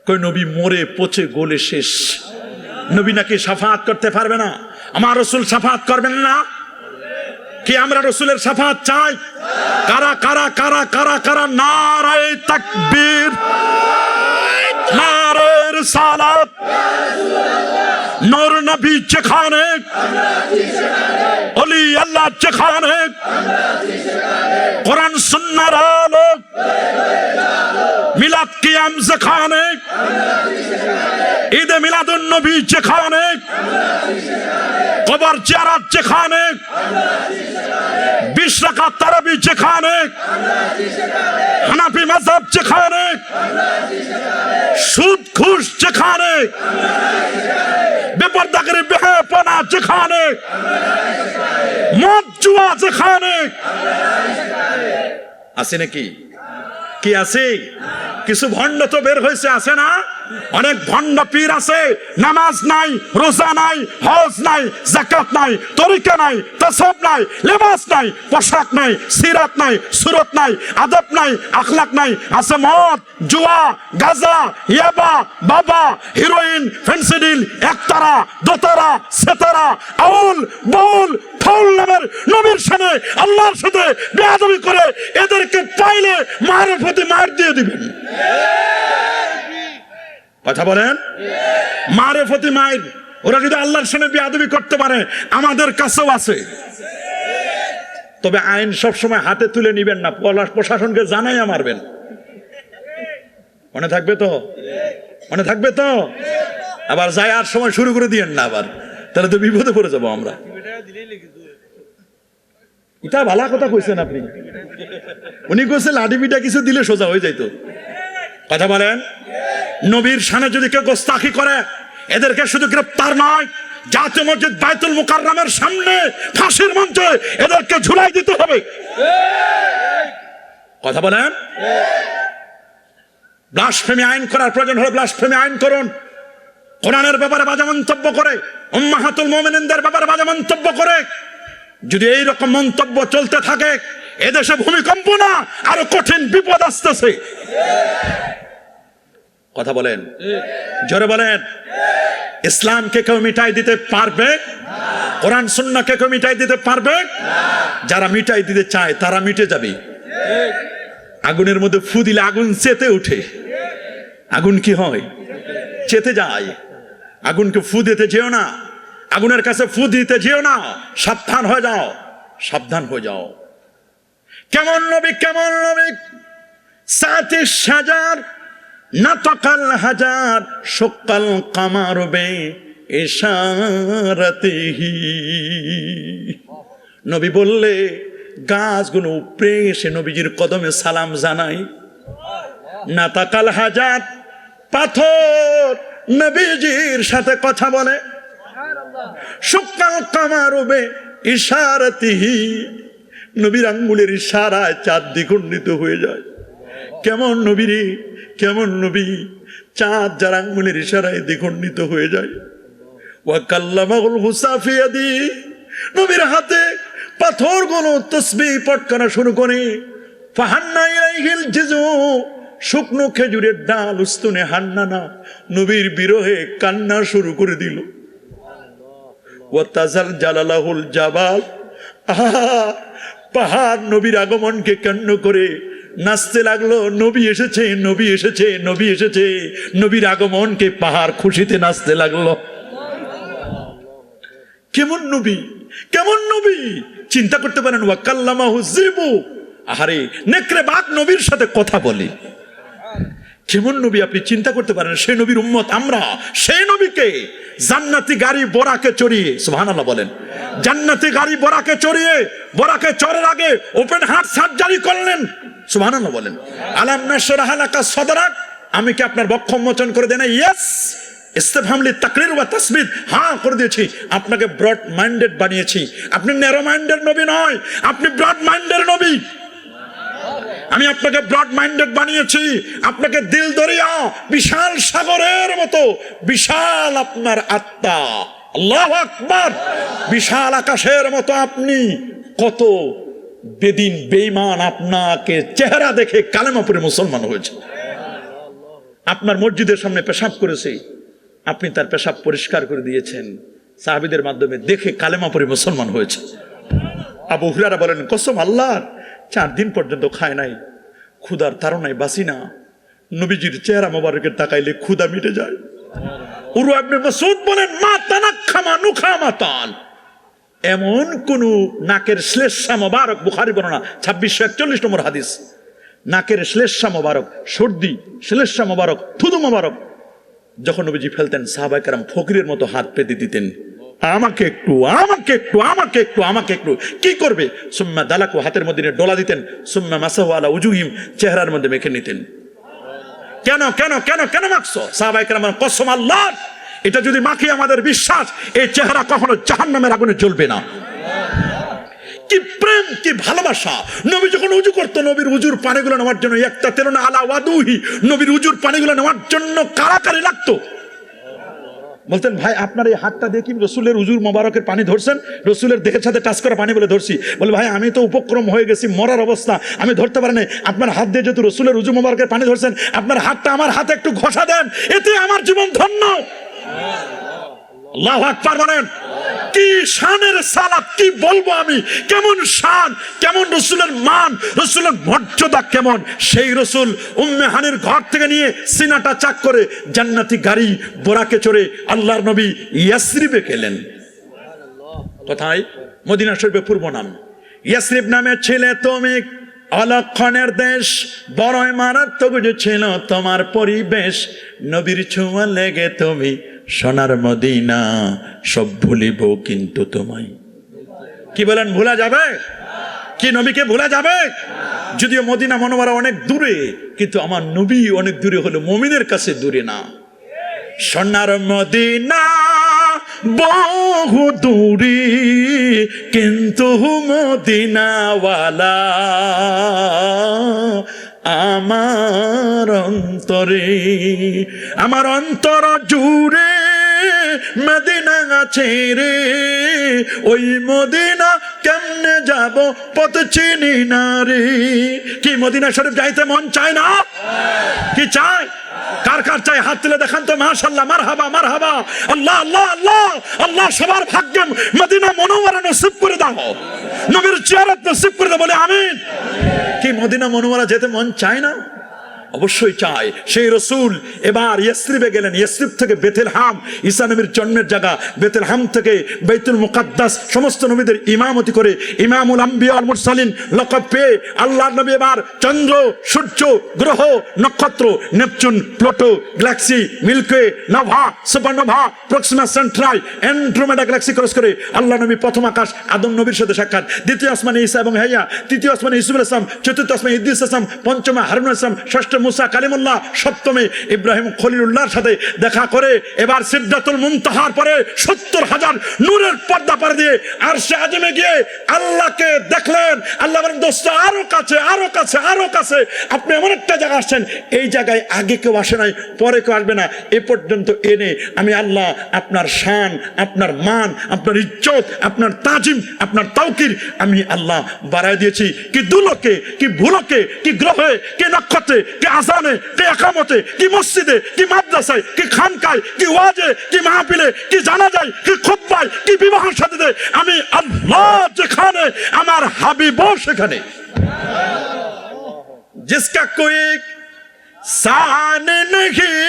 কই নবী মরে পচে গলে শেষ, নবী নাকি শাফাআত করতে পারবে না? আমার রাসূল শাফাআত করবেন না কি? আমরা রাসূলের শাফাআত চাই। কারা কারা কারা কারা কারা নারায়ে তাকবীর, নারায়ে রিসালাত, নূর নবী যেখানে, ওলি আল্লাহ যেখানে, কোরআন সুন্নাহর আলো, মিলাদ কিয়াম যেখানে, ঈদে মিলাদুন নবী যেখানে, কবর জিয়ারত যেখানে, 20 রাকাত তারাবি যেখানে, হানাফি মাযহাব যেখানে, সুদ ঘুষ যেখানে, বেপরদাগিরি বেহায়াপনা যেখানে, মদ জুয়া যেখানে আছে নাকি? কি আছে? কিছু ভণ্ড তো বের হয়েছে, আছে না? অনেক ভণ্ড পীর আছে, নামাজ নাই, রোজা নাই, হজ নাই, যাকাত নাই, তরিকা নাই, তাসাউফ নাই, লেবাস নাই, পোশাক নাই, সিরাত নাই, সুরত নাই, আদব নাই, আখলাক নাই। আছে মদ, জুয়া, গাঁজা, ইয়াবা, বাবা, হিরোইন, ফেন্সিডিল, একতারা, দোতারা, সেতারা, আউল, বাউল, ফাউল নামের নবীর শানে আল্লাহর সাথে বেয়াদবি করে এদেরকে পাইলে মারফতে মার দিয়ে দিবেন। কথা বলেন? মারফতি মার। ওরা যদি আল্লাহর সামনে বেয়াদবি করতে পারে, আমাদের কাছেও আছে। তবে আইন সব সময় হাতে তুলে নিবেন না, প্রশাসনকে জানাইয়া মারবেন। মনে থাকবে তো? মনে থাকবে তো? আবার যাই আর সময় শুরু করে দিয়েন না, আবার তাহলে তো বিপদে পড়ে যাবো আমরা। এটা ভালো কথা কইছেন আপনি। উনি কইছে লাঠি পিটা কিছু দিলে সোজা হয়ে যাইতো। কথা বলেন? নবীর শানে যদি কেউ গোস্তাখি করে, এদেরকে শুধু গ্রেফতার নয়, জাতীয় মসজিদ বাইতুল মুকাররমের সামনে ফাঁসির মঞ্চে এদেরকে ঝুলাই দিতে হবে। কথা বলেন? ব্লাসফেমি আইন করার প্রয়োজন হলে ব্লাসফেমি আইন করুন। কোরআনের ব্যাপারে বাজে মন্তব্য করে, উম্মাহাতুল মুমিনিনদের ব্যাপারে বাজে মন্তব্য করে, যদি এই রকম মন্তব্য চলতে থাকে, এদেশে ভূমিকম্প না আরো কঠিন বিপদ আসতেছে। কথা বলেন? জোরে বলেন। ইসলামকে কেউ মিটাই দিতে পারবে? কোরআন সুন্নাহকে কেউ মিটাই দিতে পারবে? যারা মিটাই দিতে চায় তারা মিটে যাবে। আগুনের মধ্যে ফু দিলে আগুন চেতে উঠে। আগুন কি হয়? চেতে যায়। আগুনকে ফু দিতে যেও না, আগুনের কাছে ফু দিতে যেও না। সাবধান হয়ে যাও, সাবধান হয়ে যাও। কেমন নবী, কেমন নবী! 37,000 নাতাকাল হাজার সকাল কামার বে ইশারাতিহি। নবী বললে গাছগুলো উপরে এসে নবীজির কদমে সালাম জানাই। নাতাকাল হাজার পাথর নবীজির সাথে কথা বলে। সকাল কামার বে ইশারাতিহি, নবীর আঙ্গুলের ইশারায় চাঁদ দ্বিগুণিত হয়ে যায়। কেমন নবী রে, কেমন নবী! চাঁদ যার আঙ্গুলের ইশারায় দ্বিগুণিত হয়ে যায়। ওয়া কাল্লামাহুল মুসা ফি ইয়াদি, নবীর হাতে পাথরগুলো তাসবিহ পাঠ করা শুরু করে। ফাহান্না ইলাইহিল জিজু, শুকনো খেজুরের ডাল উস্তুনে হান্নানা, নবীর বিরহে কান্না শুরু করে দিল। ওয়া তাজাল জালালাহুল জাবাল, পাহাড় নবীর আগমনকে কেন্দ্র করে নাচতে লাগলো। নবী এসেছে, নবী এসেছে, নবী এসেছে, নবীর আগমনকে পাহাড় খুশিতে নাচতে লাগলো। কেমন নবী, কেমন নবী চিন্তা করতে পারেন। ওয়া কাল্লামাহু যিবু, আহারে নেকড়ে বাঘ নবীর সাথে কথা বলে। কেমন নবী আপনি চিন্তা করতে পারেন। সেই নবীর উম্মত আমরা, সেই নবীকে জান্নাতি গাড়ি বোরাকে চড়িয়ে, সুবহানাল্লাহ বলেন, জান্নাতি গাড়ি বোরাকে চড়িয়ে, বোরাকে চড়ার আগে ওপেন হার্ট সার্জারি করলেন, সুবহানাল্লাহ বলেন। আলাম নাশরাহ লাকা সাদরাক, আমি কি আপনার বক্ষ উন্মোচন করে দেই না? ইয়েস, ইস্তিফহাম লিতাকরির ওয়া তাসবিত, হ্যাঁ করে দিয়েছি। আপনাকে ব্রড মাইন্ডেড বানিয়েছি। আপনি ন্যারো মাইন্ডেড নবী নয়, আপনি ব্রড মাইন্ডেড নবী। আমি আপনাকে ব্রড মাইন্ডেড বানিয়েছি। আপনাকে দিল দরিয়া, বিশাল সাগরের মতো বিশাল আপনার আত্মা, আল্লাহু আকবার, বিশাল আকাশের মতো আপনি। কত বেদিন বেঈমান আপনাকে চেহারা দেখে কালেমা পড়ে মুসলমান হয়েছে। আপনার মসজিদের সামনে পেশাব করেছে, আপনি তার পেশাব পরিষ্কার করে দিয়েছেন, সাহাবীদের মাধ্যমে দেখে কালেমা পড়ে মুসলমান হয়েছে। আবু হুরায়রা বলেন, কসম আল্লাহর, 4 দিন পর্যন্ত খায় নাই, ক্ষুধার তাড়নায় বাসি না। নবীজির চেহারা মোবারকের তাকাইলে ক্ষুধা মিটে যায়। উরওয়া ইবনে মাসউদ বলেন, মা তানাক্খামা নুখামাতান, এমন কোন নাকের শ্লেষ্মা মোবারক, বুখারী বর্ণনা 2641 নম্বর হাদিস, নাকের শ্লেষ্মা মোবারক, সর্দি শ্লেষ্মা মোবারক, থুতু মোবারক যখন নবীজি ফেলতেন, সাহাবায়ে কেরাম ফকিরের মতো হাত পেতে দিতেন, আমাকে একটু, আমাকে একটু, আমাকে একটু, আমাকে একটু। কি করবে? সুম্মা দালাকু, হাতের মধ্যে ডোলা দিতেন। সুম্মা মাসাহু আলা উজুহিম, চেহারার মধ্যে মেখে নিতেন। কেন কেন কেন কেন মাখছো? সাহাবায়ে কেরাম বলেন, কসম আল্লাহর, এটা যদি মাখি আমাদের বিশ্বাস, এই চেহারা কখনো জাহান্নামের আগুনে জ্বলবে না। কি প্রেম, কি ভালোবাসা! নবী যখন উজু করতো, নবীর উজুর পানিগুলো নেওয়ার জন্য ইয়াক্তাতিরুনা আলা ওয়াদুহি, নবীর উজুর পানিগুলো নেওয়ার জন্য কারাকারি লাগতো। বলতেন, ভাই আপনার এই হাতটা দিয়ে কি রসুলের উজুর মোবারকের পানি ধরছেন? রসুলের দেহের সাথে টাচ করা পানি বলে ধরছি। বলে, ভাই আমি তো উপক্রম হয়ে গেছি, মরার অবস্থা, আমি ধরতে পারি না। আপনার হাত দিয়ে যেহেতু রসুলের উজুর মোবারকের পানি ধরছেন, আপনার হাতটা আমার হাতে একটু ঘষা দেন, এতে আমার জীবন ধন্য। আল্লাহু আকবার বলেন। কি শানের সালাত, কি বলবো আমি, কেমন শান, কেমন রসুলের মান, রসুলের মর্যাদা কেমন। সেই রসুল উম্মে হানির ঘর থেকে নিয়ে সিনাটা চাক করে জান্নাতি গাড়ি বোরাকে চড়ে আল্লাহর নবী ইয়াসরিবে গেলেন। কোথায়? মদিনা শরীফে পূর্ব নাম। ইয়াসরিব নামে ছিলে তুমি অলক্ষণের দেশ, বড়ই মারাত্মক যে ছিল তোমার পরিবেশ। নবীর ছোঁয়া লেগে তুমি সোনার মদিনা, সব ভুলিব কিন্তু তোমায়। কি বলেন, ভোলা যাবে? কি নবীকে ভোলা যাবে? যদিও মদিনা মনোয়ারা অনেক দূরে, কিন্তু আমার নবী অনেক দূরে হলো, মুমিনের কাছে দূরে না। সোনার মদিনা বহু দূরে, কিন্তু মদিনাওয়ালা আমার অন্তরে, আমার অন্তর জুড়ে মদিনা আছে রে। ওই মদিনা কেমনে যাব, পথ চিনি না রে। কি মদিনা শরীফ যাইতে মন চায় না? কি চায়? কার কার চাই? হাত তুলে দেখান তো। মাশাআল্লাহ, মারহাবা, মারহাবা। আল্লাহ আল্লাহ আল্লাহ আল্লাহ, সবার ভাগ্যে মদিনা মুনাওয়ারা নসিব করে দাও, নবীর জিয়ারত নসিব করে দাও, বলে আমিন। কি মদিনা মুনাওয়ারা যেতে মন চায় না? অবশ্যই চায়। সেই রসুল এবার ইয়াসরিবে গেলেন। ইয়াসরিব থেকে বেথলেহেম, ঈসা নবীর জন্মের জায়গা, বেথলেহেম থেকে বাইতুল মুকাদ্দাস, সমস্ত নবীদের ইমামতি করে ইমামুল আম্বিয়া ওয়াল মুরসালিন লকব পেয়ে আল্লাহর নবী এবার চন্দ্র, সূর্য, গ্রহ, নক্ষত্র, Neptune, Pluto, galaxy, Milky Way, nova, supernova, Proxima Centauri, Andromeda galaxy cross করে আল্লাহ নবী প্রথম আকাশ আদম নবীর সাথে সাক্ষাৎ, দ্বিতীয় আসমানে ঈসা এবং হাইয়া, তৃতীয় আসমানে ইউসুফ আলাইহিস সালাম, চতুর্থ আসমানে ইদ্রিস আলাইহিস সালাম, পঞ্চমে হারুন আলাইহিস সালাম, ষষ্ঠ মুসা কালিমুল্লাহ সপ্তমে ইব্রাহিম খলিলুল্লাহর সাথে দেখা করে এবার সিদরাতুল মুনতাহার পরে 70,000 নূরের পর্দা পার দিয়ে আরশে আযমে গিয়ে আল্লাহকে দেখলেন। আল্লাহ বলেন দোস্ত আরো কাছে, আরো কাছে, আরো কাছে। আপনি এমন একটা জায়গা আসছেন, এই জায়গায় আগে কেউ আসে নাই, পরে কেউ আসবে না, এ পর্যন্ত এনে আমি আল্লাহ আপনার শান, আপনার মান, আপনার ইজ্জত, আপনার তাজিম, আপনার তাওকির আমি আল্লাহ বাড়ায় দিয়েছি। কি দুলকে, কি ভুলকে, কি গ্রহে, কি নক্ষত্রে, কি আজানে, কি একামতে, কি মসজিদে, কি মাদ্রাসায়, কি খানকায়, কি ওয়াজে, কি মাহফিলে, কি জানাজায়, কি খুতবায়, কি বিবাহের সাথে আমি আল্লাহ যেখানে আমার হাবিবও সেখানে। जिसका कोई शान नहीं,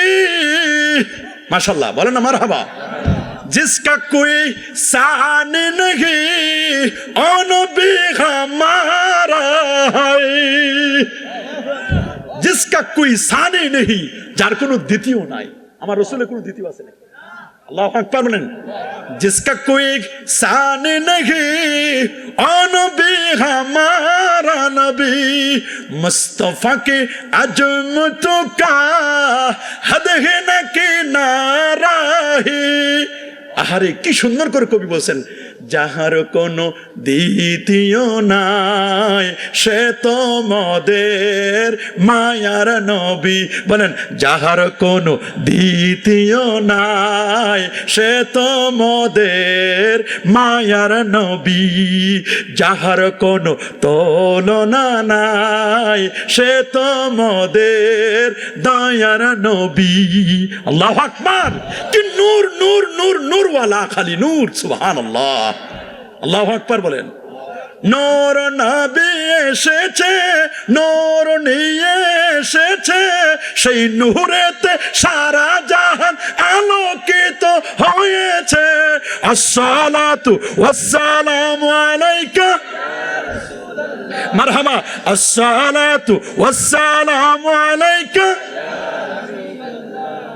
माशाल्लाह बोले ना मरहबा। जिसका कोई शान नहीं और भी हमारा है, जिसका कोई शान नहीं, যার কোনো দ্বিতীয় নাই। আমার রাসূলের কোনো দ্বিতীয় আছে নাকি? আল্লাহু আকবার বলেন। जिसका कोई शान नहीं और भी हमारा नबी, मुस्तफा के अजमतों का हद है न किनारा है। আহারে কি সুন্দর করে কবি বলছেন, যাহার কোনো দ্বিতীয় নাই সে তো মোদের মায়ার নবী। বলেন যাহার কোনো দ্বিতীয় নাই সে তো মোদের মায়ার নবী, যাহার কোনো তুলনা নাই সে তো মোদের দয়ার নবী। আল্লাহু আকবার। কি নূর নূর নূর নূরওয়ালা, খালি নূর। সুবহানাল্লাহ, আল্লাহু আকবার বলেন। নূর নবী এসেছে, নূর নিয়ে এসেছে, সেই নূরেতে সারা জাহান আলোকিত হয়েছে। আসসালাতু ওয়াসসালামু আলাইকা মারহাবা, আসসালাতু ওয়াসসালামু আলাইকা